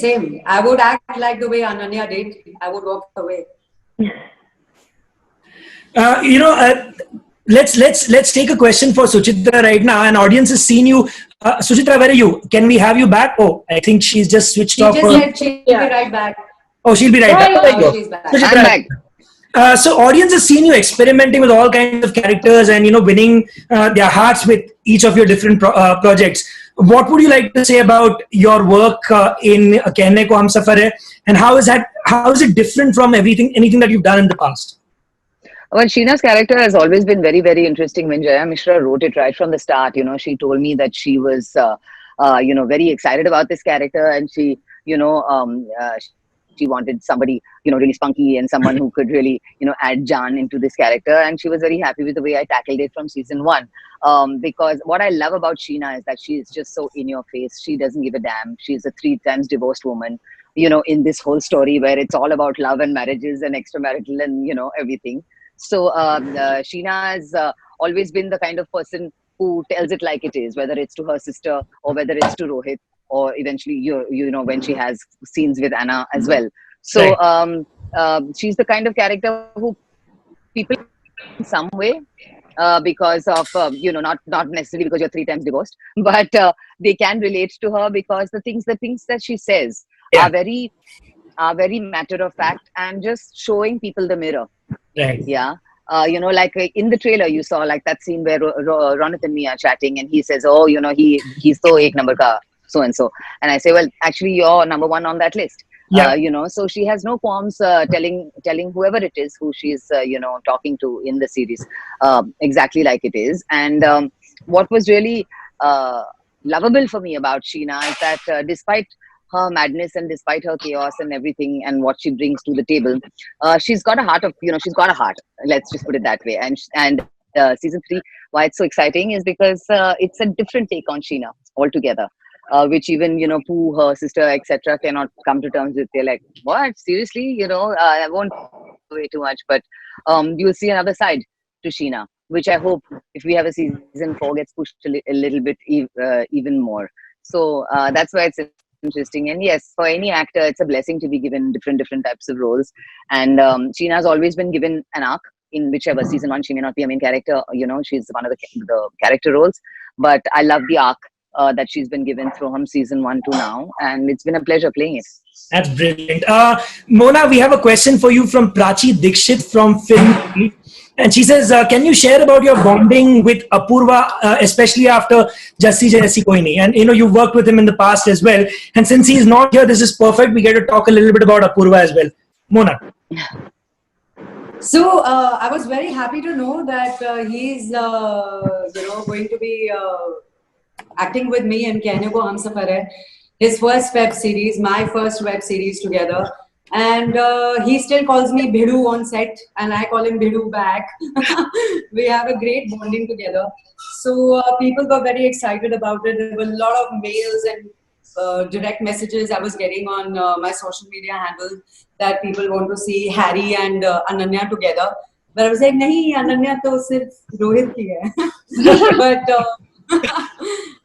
I would act like the way Ananya did. I would walk away. Let's take a question for Suchitra right now. An audience has seen you. Suchitra, where are you? Can we have you back? Oh, I think she's just switched off. She just said she'll be right back. Oh, she'll be right back. Yeah, she's back. Suchitra, I'm back. So audience has seen you experimenting with all kinds of characters and winning their hearts with each of your different projects. What would you like to say about your work in Kehne Ko Humsafar Hai, and how is it different from anything that you've done in the past? Well, Sheena's character has always been very, very interesting. When Jaya Mishra wrote it right from the start, she told me that she was, very excited about this character, and she wanted somebody, really spunky and someone who could really, add Jaan into this character. And she was very happy with the way I tackled it from season 1. Because what I love about Sheena is that she is just so in your face. She doesn't give a damn. She's a 3 times divorced woman, in this whole story where it's all about love and marriages and extramarital and, everything. So Sheena has always been the kind of person who tells it like it is, whether it's to her sister or whether it's to Rohit, or eventually you know when she has scenes with Anna as well. So she's the kind of character who people in some way, because of you know, not necessarily because you're 3 times divorced, but they can relate to her because the things that she says are very matter of fact and just showing people the mirror. Right. Yeah. You know, like in the trailer, you saw like that scene where Ronit and me are chatting, and he says, "Oh, you know, he's so ek number ka so and so," and I say, "Well, actually, you're number 1 on that list." Yeah. You know, so she has no qualms telling whoever it is who she's you know, talking to in the series exactly like it is. And what was really lovable for me about Sheena is that despite her madness and despite her chaos and everything and what she brings to the table, she's got a heart of, you know, she's got a heart. Let's just put it that way. And season 3, why it's so exciting is because it's a different take on Sheena altogether. Which even, you know, Pooh, her sister, etc., cannot come to terms with. They're like, what? Seriously? You know, I won't way too much, but you'll see another side to Sheena, which I hope, if we have a season 4, gets pushed a little bit even more. So that's why it's interesting. And yes, for any actor, it's a blessing to be given different types of roles. And Sheena's always been given an arc. In whichever season 1, she may not be a main character. You know, she's one of the character roles. But I love the arc that she's been given from season 1 to now, and it's been a pleasure playing it. That's brilliant. Mona, we have a question for you from Prachi Dikshit from Film, and she says, "Can you share about your bonding with Apurva, especially after Jassi Jaisi Koi Nahi? And you know, you've worked with him in the past as well. And since he's not here, this is perfect. We get to talk a little bit about Apurva as well. Mona." So I was very happy to know that he's going to be acting with me in Kehne Ko Humsafar Hai, his first web series, my first web series together. And he still calls me Bhidu on set, and I call him Bhidu back. We have a great bonding together. So people were very excited about it. There were a lot of mails and direct messages I was getting on my social media handle that people want to see Harry and Ananya together. But I was like, nahi, Ananya to sirf Rohit ki hai. But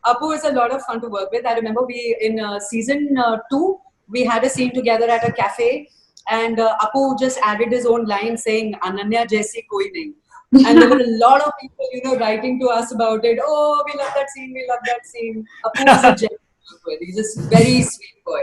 Apu is a lot of fun to work with. I remember we in season 2, we had a scene together at a cafe, and Apu just added his own line saying, "Ananya jaisi koi nahi." And there were a lot of people, you know, writing to us about it. Oh, we love that scene. We love that scene. Apu is a gentleman. He's just very sweet boy.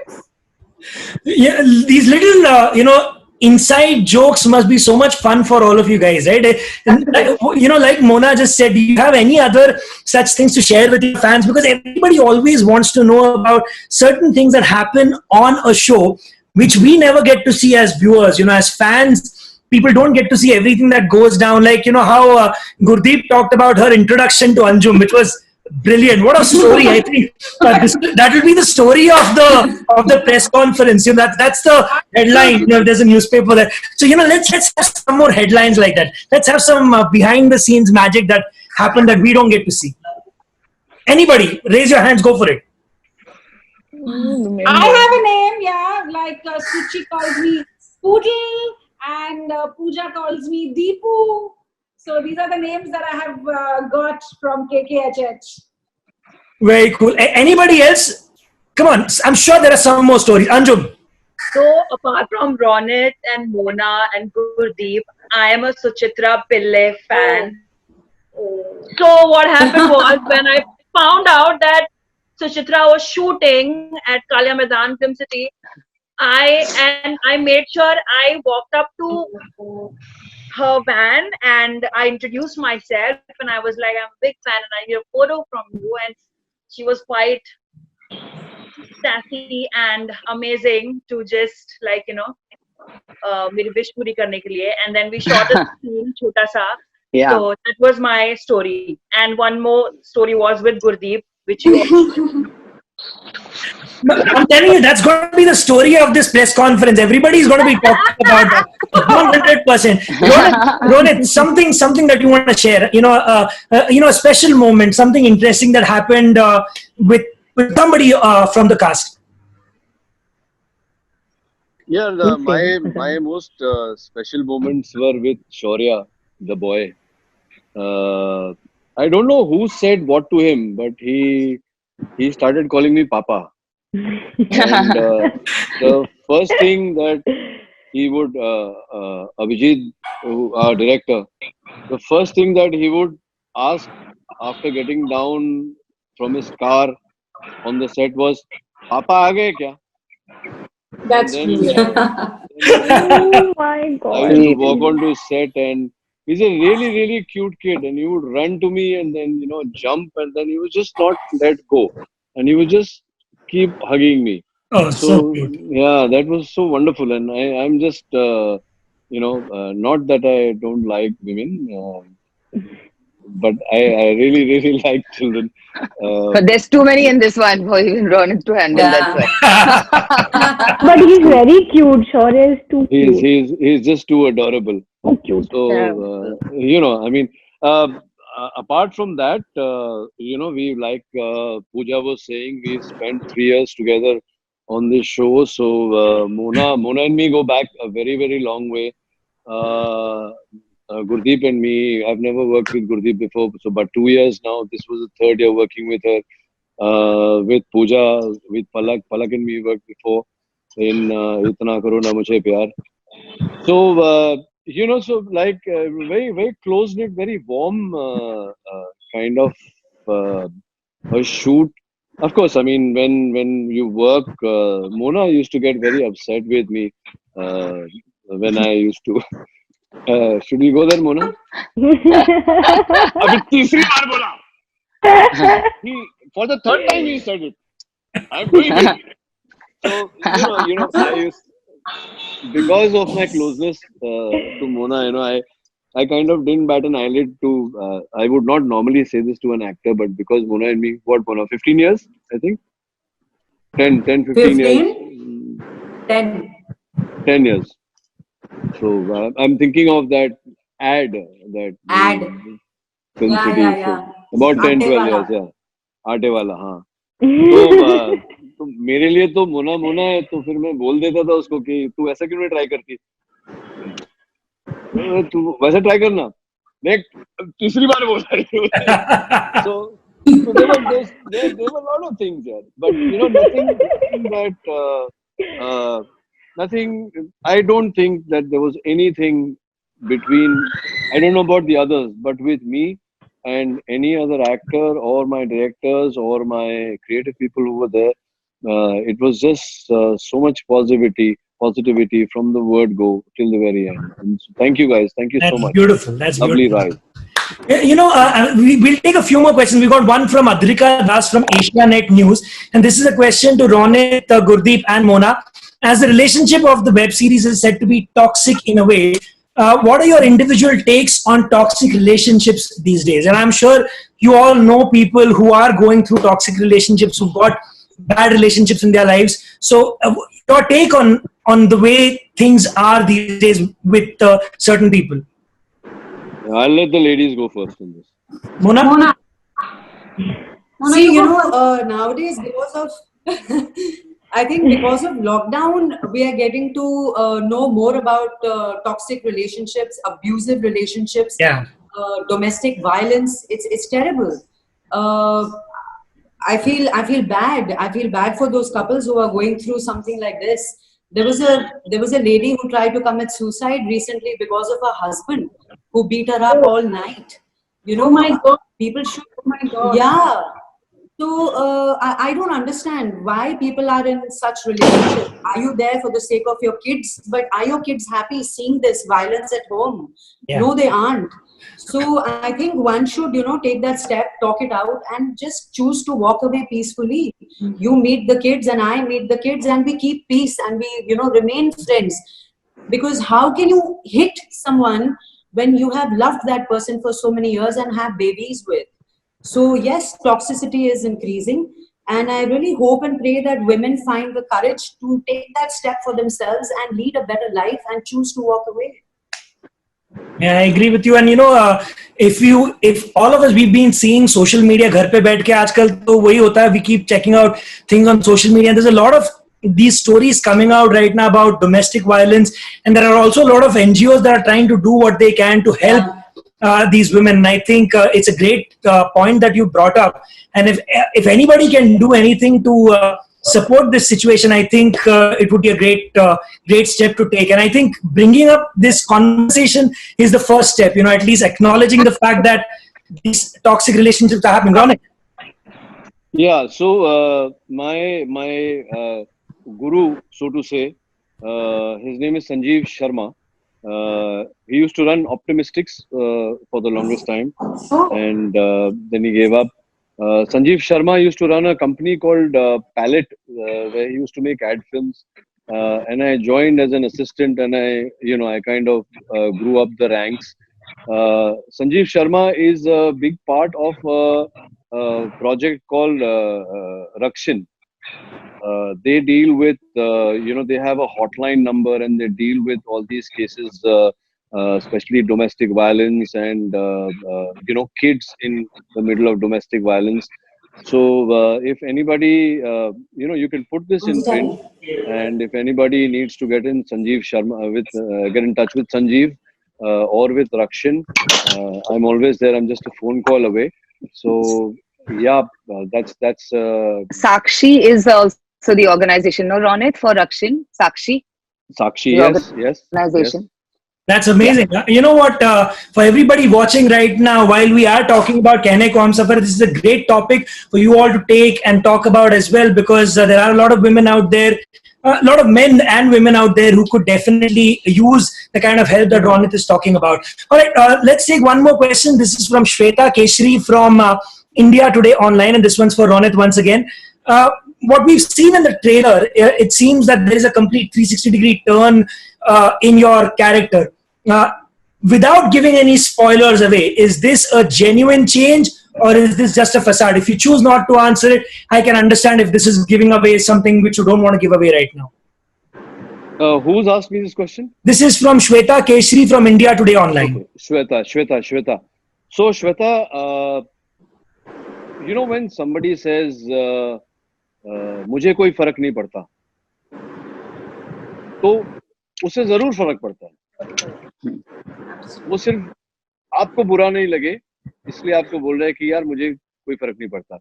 Yeah, these little, inside jokes must be so much fun for all of you guys, right? You know, like Mona just said, do you have any other such things to share with your fans? Because everybody always wants to know about certain things that happen on a show, which we never get to see as viewers. You know, as fans, people don't get to see everything that goes down. Like, you know, how Gurdeep talked about her introduction to Anjum, which was brilliant. What a story. I think that will be the story of the press conference. You know, that's the headline. You know, there's a newspaper there. So, you know, let's have some more headlines like that. Let's have some behind the scenes magic that happened that we don't get to see. Anybody, raise your hands, go for it. I have a name, yeah, like Suchi calls me Poodle and Pooja calls me Deepu. So these are the names that I have got from KKHH. Very cool. Anybody else? Come on, I'm sure there are some more stories. Anjum. So apart from Ronit and Mona and Gurdeep, I am a Suchitra Pillai fan. So what happened was, when I found out that Suchitra was shooting at Kalia Maidan Film City, I made sure I walked up to her van and I introduced myself, and I was like, I'm a big fan and I need a photo from you. And she was quite sassy and amazing to just, like, you know, meri wish puri karne ke liye. And then we shot a scene, chota sa. Yeah. So that was my story. And one more story was with Gurdeep, which you I'm telling you, that's going to be the story of this press conference. Everybody's going to be talking about that. 100%. Ronit, something that you want to share. You know, a special moment, something interesting that happened with somebody from the cast. Yeah, my most special moments were with Shaurya, the boy. I don't know who said what to him, but he started calling me Papa. And the first thing that he would, Abhijit, our director, the first thing that he would ask after getting down from his car on the set was, "Papa aa gaye kya?" That's And true. then Oh my I God. used to walk onto set, and he's a really, really cute kid, and he would run to me and then jump, and then he would just not let go, and he would just keep hugging me. Oh, so So cute. yeah, that was so wonderful, and I'm just not that I don't like women, but I really, really like children. But there's too many in this one for even Ronak to handle. That's why. But he's very cute. Shaurya is too cute. He's just too adorable. So cute. So I mean, apart from that, we like Pooja was saying, we spent 3 years together on this show. So Mona and me go back a very, very long way. Gurdeep and me, I've never worked with Gurdeep before, so but 2 years now. This was the third year working with her. With Pooja, with Palak. Palak and me worked before in Itna Karo Na Mujhe Pyar. So so like very, very close knit, very warm kind of a shoot. Of course, I mean when you work, Mona used to get very upset with me when I used to. Should we go there, Mona? अभी तीसरी बार बोला. For the third time he said it. I'm doing it. So I used, because of my closeness to Mona, I kind of didn't bat an eyelid to. I would not normally say this to an actor, but because Mona and me, what, Mona, 15 years, I think? 10, 15 years. 10 years. So I'm thinking of that ad. Film Yeah, City. yeah, yeah. So about 10, Aate 12 wala. years, yeah. आटे वाला, हाँ. तो मेरे लिए तो मोना है, तो फिर मैं बोल देता था उसको कि तू ऐसा क्यों नहीं ट्राई करती, तू वैसा ट्राई करना, देख तीसरी बार बोल रही हूँ. So there were a lot of things there, but nothing. I don't think that there was anything between. I don't know about the others, but with me and any other actor or my directors or my creative people who were there, it was just so much positivity from the word go till the very end. And so thank you guys. Thank you so much. Beautiful. That's lovely beautiful. Ride. We'll take a few more questions. We got one from Adrika Das from Asianet News, and this is a question to Ronit, Gurdeep, and Mona. As the relationship of the web series is said to be toxic in a way, what are your individual takes on toxic relationships these days? And I'm sure you all know people who are going through toxic relationships, who've got bad relationships in their lives. So your take on the way things are these days with certain people. I'll let the ladies go first on this. Mona? See, nowadays because of I think because of lockdown, we are getting to know more about toxic relationships, abusive relationships, domestic violence. It's terrible. I feel bad. I feel bad for those couples who are going through something like this. There was a lady who tried to commit suicide recently because of her husband who beat her up all night. Oh my God. People should. Oh my God. Yeah. So I don't understand why people are in such relationships. Are you there for the sake of your kids? But are your kids happy seeing this violence at home? Yeah. No, they aren't. So I think one should, take that step, talk it out, and just choose to walk away peacefully. You meet the kids and I meet the kids, and we keep peace and we, remain friends. Because how can you hit someone when you have loved that person for so many years and have babies with? So yes, toxicity is increasing, and I really hope and pray that women find the courage to take that step for themselves and lead a better life and choose to walk away. Yeah, I agree with you. And if all of us, we've been seeing social media, घर पे बैठ के आजकल तो वही होता है, we keep checking out things on social media, and there's a lot of these stories coming out right now about domestic violence, and there are also a lot of NGOs that are trying to do what they can to help these women. And I think it's a great point that you brought up. And if anybody can do anything to support this situation, I think it would be a great step to take. And I think bringing up this conversation is the first step. At least acknowledging the fact that these toxic relationships are happening. Ronak? Yeah. So my guru, so to say, his name is Sanjeev Sharma. He used to run Optimistics for the longest time, and then he gave up. Sanjeev Sharma used to run a company called Palette, where he used to make ad films, and I joined as an assistant, and I kind of grew up the ranks. Sanjeev Sharma is a big part of a project called Rakshin. They deal with, they have a hotline number, and they deal with all these cases, especially domestic violence and, kids in the middle of domestic violence. So if anybody, you can put this in print, and if anybody needs to get in Sanjeev Sharma, get in touch with Sanjeev or with Rakshin, I'm always there. I'm just a phone call away. So yeah, that's Sakshi is also the organization, no, Ronit, for Rakshin? Sakshi, yes. organization. That's amazing. You know what? For everybody watching right now, while we are talking about Kehne Ko Humsafar, this is a great topic for you all to take and talk about as well, because there are a lot of women out there, a lot of men and women out there who could definitely use the kind of help that Ronit is talking about. All right, let's take one more question. This is from Shweta Keshri from India Today Online, and this one's for Ronit once again. What we've seen in the trailer, it seems that there is a complete 360-degree turn in your character. Without giving any spoilers away, is this a genuine change, or is this just a facade? If you choose not to answer it, I can understand if this is giving away something which you don't want to give away right now. Who's asked me this question? This is from Shweta Keshri from India Today Online. Okay. Shweta. So Shweta, when somebody says, मुझे कोई फर्क नहीं पड़ता, तो उससे जरूर फर्क पड़ता है. वो सिर्फ आपको बुरा नहीं लगे इसलिए आपको बोल रहा है कि यार मुझे कोई फर्क नहीं पड़ता.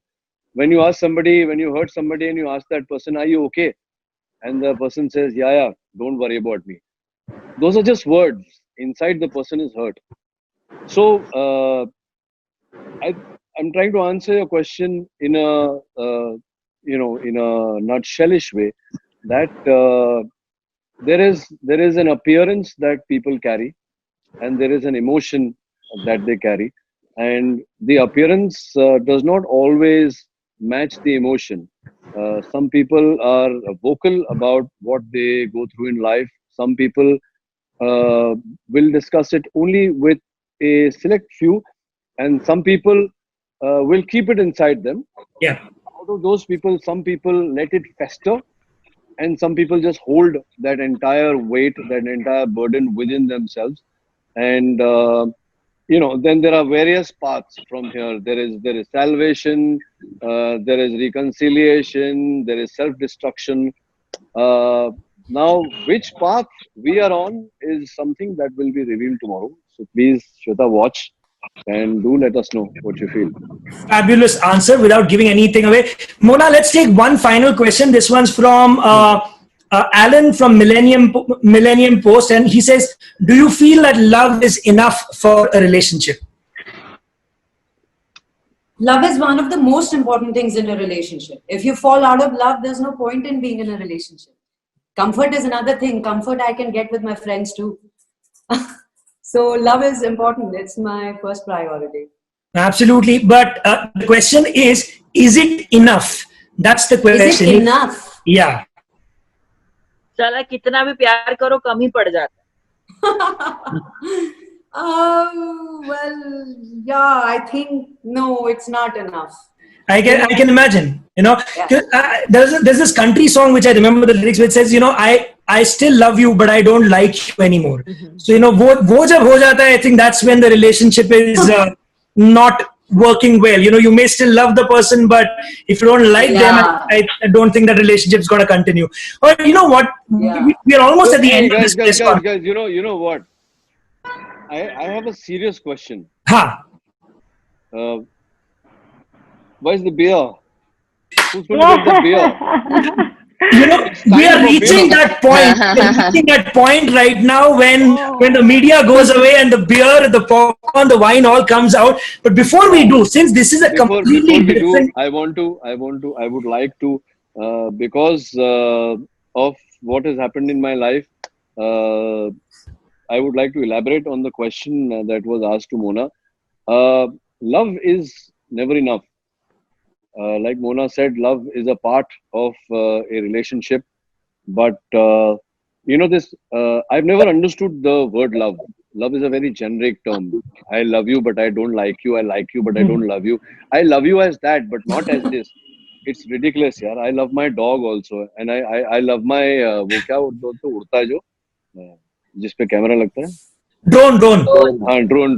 When you hurt somebody and you ask that person, are you okay? And the person says, yeah, don't worry about me. Those are just words. Inside the person is hurt. So I'm trying to answer your question in a nutshellish way, that there is an appearance that people carry, and there is an emotion that they carry, and the appearance does not always match the emotion. Some people are vocal about what they go through in life. Some people will discuss it only with a select few, and some people will keep it inside them. Yeah. Out of those people, some people let it fester, and some people just hold that entire weight, that entire burden within themselves. And then there are various paths from here. There is salvation, there is reconciliation, there is self-destruction. Now, which path we are on is something that will be revealed tomorrow. So please, Shweta, watch and do let us know what you feel. Fabulous answer without giving anything away. Mona, let's take one final question. This one's from Alan from Millennium Post, and he says, do you feel that love is enough for a relationship? Love is one of the most important things in a relationship. If you fall out of love, there's no point in being in a relationship. Comfort is another thing. Comfort I can get with my friends too. So love is important. It's my first priority. Absolutely. But the question is it enough? That's the question. Is it enough? Yeah. चला कितना भी प्यार करो कम ही पड़ जाता. Well, yeah, I think no, it's not enough. I can imagine, Yeah. There's this country song which I remember the lyrics which says, I still love you, but I don't like you anymore. So, wo jab ho jata hai, I think that's when the relationship is not working well. You may still love the person, but if you don't like them, I don't think that relationship is going to continue. Or you know what? We are almost at the end of this. Guys, you know what? I have a serious question. हाँ. Where's the beer? Who's going to get the beer? You know, we are for reaching beer. that point. We are reaching that point right now when the media goes away and the beer, the popcorn, the wine all comes out. But before we do, since this is a Before completely we do, different. I would like to, because of what has happened in my life, I would like to elaborate on the question that was asked to Mona. Love is never enough. Like Mona said, love is a part of a relationship. But, you know, I've never understood the word love. Love is a very generic term. I love you, but I don't like you. I like you, but I don't love you. I love you as that, but not as this. It's ridiculous, yaar. I love my dog also. And I love my, वो क्या उड़ता है जो जिस पे camera लगता है? Drone. हाँ, drone.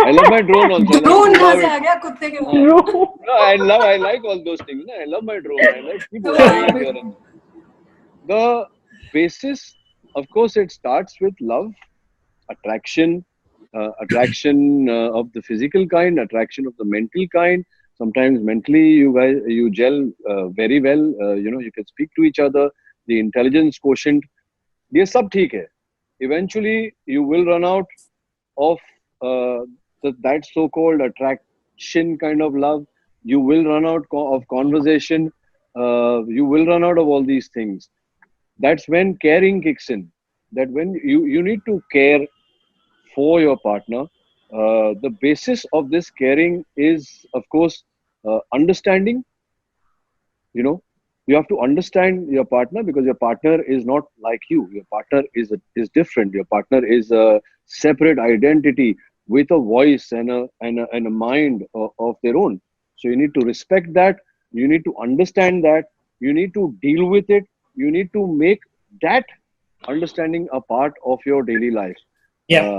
I love my drone also. Drone कहाँ से आ गया कुत्ते के मुंह में? No, I like all those things. I love my drone. I like people flying here and there. The basis, of course, it starts with love, attraction of the physical kind, attraction of the mental kind. Sometimes mentally you gel very well. You know, you can speak to each other. The intelligence quotient, ये सब ठीक है. Eventually, you will run out of that so-called attraction kind of love. You will run out of conversation. You will run out of all these things. That's when caring kicks in. That when you need to care for your partner. The basis of this caring is, of course, understanding. You know, you have to understand your partner because your partner is not like you. Your partner is different. Your partner is a separate identity with a voice and a mind of their own. So you need to respect that. You need to understand that. You need to deal with it. You need to make that understanding a part of your daily life. Yeah.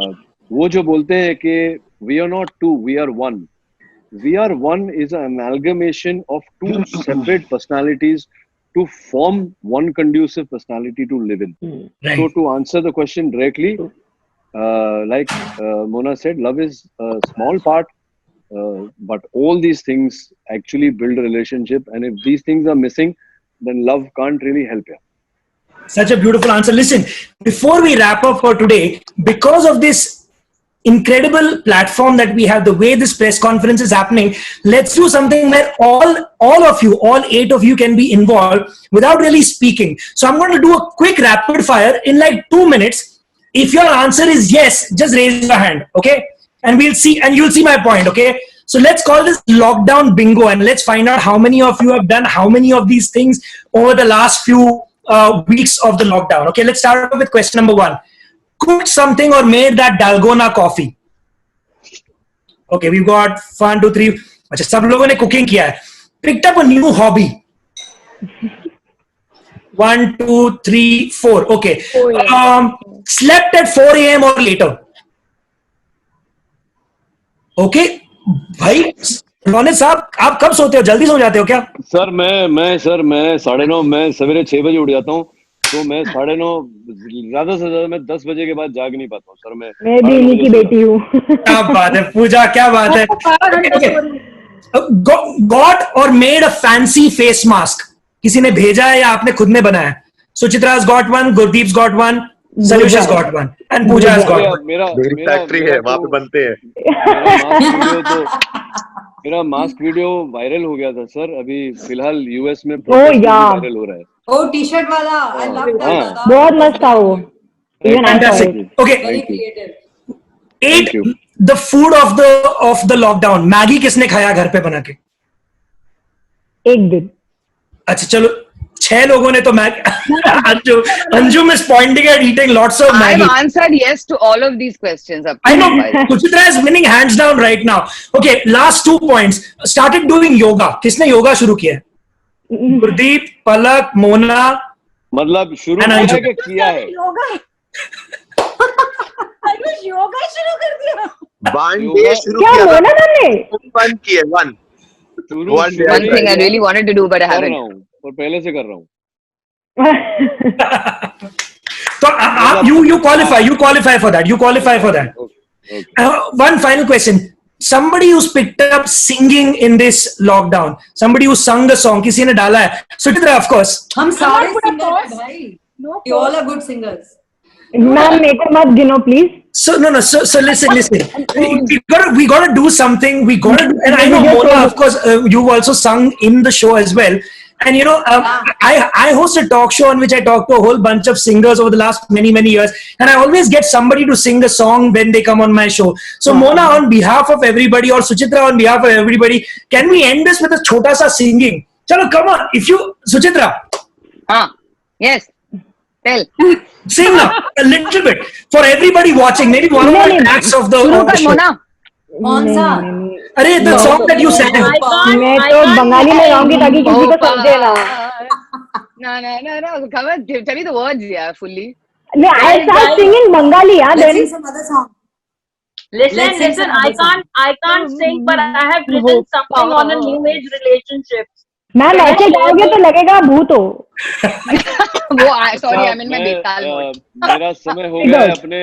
वो जो बोलते हैं कि we are not two, we are one. We are one is an amalgamation of two separate personalities to form one conducive personality to live in. Right. So to answer the question directly, like Mona said, love is a small part, but all these things actually build a relationship. And if these things are missing, then love can't really help you. Such a beautiful answer. Listen, before we wrap up for today, because of this incredible platform that we have, the way this press conference is happening, let's do something where all of you, all 8 of you can be involved without really speaking. So I'm going to do a quick rapid fire in like 2 minutes. If your answer is yes, just raise your hand, okay? And we'll see, and you'll see my point, okay? So let's call this lockdown bingo and let's find out how many of you have done how many of these things over the last few weeks of the lockdown. Okay, let's start with question number 1. Cooked something or made that Dalgona coffee. Okay, we've got 1, 2, 3. अच्छा, सब लोगों ने cooking किया है. Picked up a new hobby. 1, 2, 3, 4. Okay. Slept at 4 a.m. or later. Okay, भाई रोनित साहब, आप कब सोते हो? जल्दी सो जाते हो क्या? सर मैं 9:30 मैं सवेरे 6 बजे उठ जाता हूँ. तो मैं 9:30 ज्यादा से ज्यादा मैं 10 बजे के बाद जाग नहीं पाता हूँ सर. मैं भी इन्हीं की बेटी हूँ. क्या बात है पूजा, क्या बात है. Got or made a fancy face mask. किसी ने भेजा है या आपने खुद ने बनाया? Suchitra's got one, Gurdeep's got one, Saluja's got one, and Pooja's got one. मेरा फैक्ट्री है, वहाँ पे बनते हैं. मेरा मास्क वीडियो वायरल हो गया था सर. अभी फिलहाल यूएस में वायरल हो रहा है. Oh, t-shirt वाला. I love that. बहुत मस्त था वो. Fantastic. Okay. Very creative. 8. The food of the lockdown. Maggi किसने खाया घर पे बना के? एक दिन. अच्छा चलो 6 लोगों ने तो Maggi. Anjum is pointing at eating lots of Maggi. I've answered yes to all of these questions. I know. Suchitra is winning hands down right now. Okay, last 2 points. Started doing yoga. किसने योगा शुरू किया? गुरदीप, पलक, मोना. मतलब शुरू किया है. योगा शुरू कर दिया. शुरू किया. मोना ने बंद किया. One thing I really wanted to do but I haven't. और पहले से कर रहा हूँ. So you qualify for that. One final question. Somebody who's picked up singing in this lockdown, somebody who sung a song, किसी ने डाला है? Suchitra, of course. हम सारे put a सिंगर हैं pause. भाई. No You all are good singers. Ma'am मेरे को मत गिनो please. So no. So listen. We gotta do something. We gotta, and I know Mona, of course, you've also sung in the show as well. And you know, I host a talk show on which I talk to a whole bunch of singers over the last many years, and I always get somebody to sing a song when they come on my show. So Mona, on behalf of everybody, or Suchitra on behalf of everybody, can we end this with a chota sa singing? Chalo, come on. If you, Suchitra, Yes. Tell. sing now a little bit for everybody watching. Maybe one of the tracks of the show. Mona. कौन सा? अरे the song that you sang. मैं तो बंगाली में गाऊंगी ताकि किसी को समझे ना. No. Come on, tell me the words, yeah, fully. No, I start singing Bengali, yeah. Let's Then sing some other song. Let's Listen, sing some other song. I can't sing, but I have written something on a new age relationship. Ma'am ऐसे गाओगे तो लगेगा भूत हो. Sorry, I'm in my Beetal mode. मेरा समय हो गया है अपने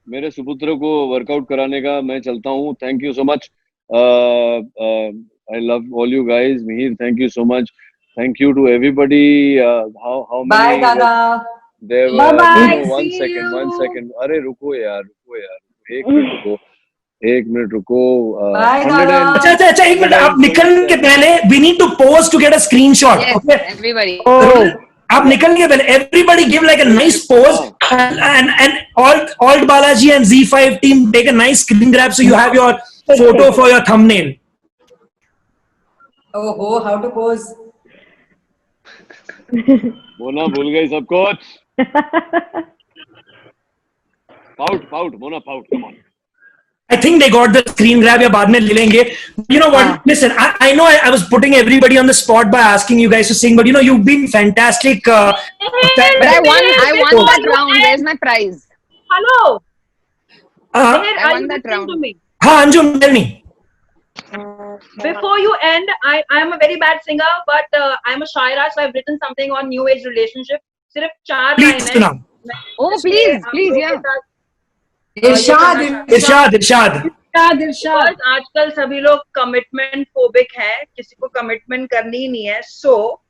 मेरे सुपुत्र को वर्कआउट कराने का. मैं चलता हूँ. Thank you so much. I love all you guys. Mihir, thank you so much. Thank you to everybody. How many? Bye, Dada. There were. Bye-bye. No, one second. अरे रुको यार. एक मिनट रुको. Bye, Dada. अच्छा एक minute. आप निकलने के पहले we need to pause to get a screenshot. Yes, Okay. everybody. आप निकलने के पहले everybody give like a nice pose, and Alt Balaji and Z5 team take a nice screen grab so you have your photo for your thumbnail. Oh, how to pose? Mona भूल गई सब कुछ. Pout, Mona, pout. Come on. I think they got the screen grab. या बाद में ले लेंगे. You know what? Listen, I know I was putting everybody on the spot by asking you guys to sing, but you know you've been fantastic. But I won that round. Where's my prize? Hello. Uh, Mihir, I are won you that listening round. to me? हाँ Anjum, tell me. Before you end, I am a very bad singer, but I am a shaira, so I've written something on new age relationship. सिर्फ 4 Please line है. सुनाओ. Oh, please, yeah. Irshad. Irshad. Because आजकल सभी लोग commitment phobic हैं, किसी को commitment करनी ही नहीं है. सो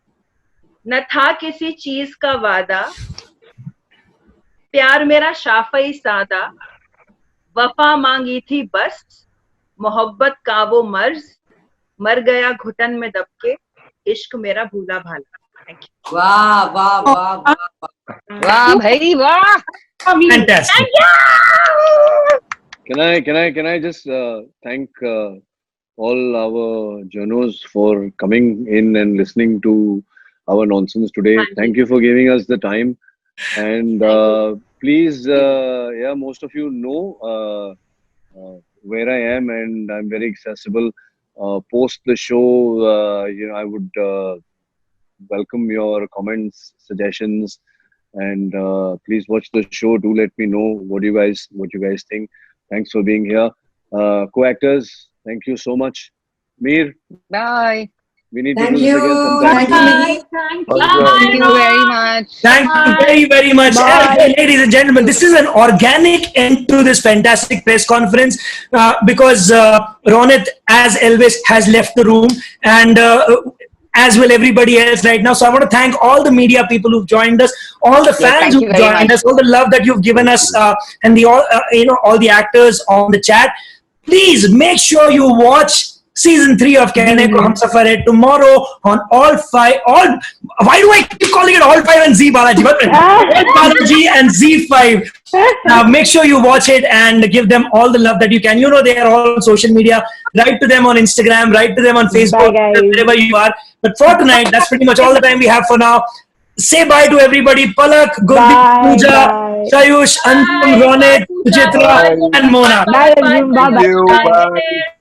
न था किसी चीज का वादा, प्यार मेरा शाफई सादा, वफा मांगी थी बस, मोहब्बत का वो मर्ज, मर गया घुटन में दबके, इश्क मेरा भूला भाला. Thank you. वाह. वाह भाई वाह. Fantastic. Can I just thank all our journos for coming in and listening to our nonsense today. Thank you for giving us the time. And please, most of you know where I am, and I'm very accessible. Post the show, I would welcome your comments, suggestions, and please watch the show. Do let me know what you guys think. Thanks for being here. Co-actors, thank you so much. Mir, Bye. we need Thank to do this you. again sometime. Thank you. Thank you very much. Thank you very, very much. Okay, ladies and gentlemen, this is an organic end to this fantastic press conference because Ronit, as Elvis, has left the room, and as will everybody else right now. So I want to thank all the media people who've joined us, all the fans thank you who've very joined much. us, all the love that you've given us, and the all the actors on the chat. Please make sure you watch Season 3 of Kehne Ko Humsafar Hai tomorrow on All 5. Why do I keep calling it All 5 and Z Balaji? All Balaji and Z5. Make sure you watch it and give them all the love that you can. You know they are all on social media. Write to them on Instagram. Write to them on Facebook. Bye, guys. Wherever you are. But for tonight, that's pretty much all the time we have for now. Say bye to everybody. Palak, Gurdeep, Bye, Pooja, bye. Shayush, Anjum, Ronit, Suchitra, and Mona. Bye, Arjun. Bye, bye. you. Bye.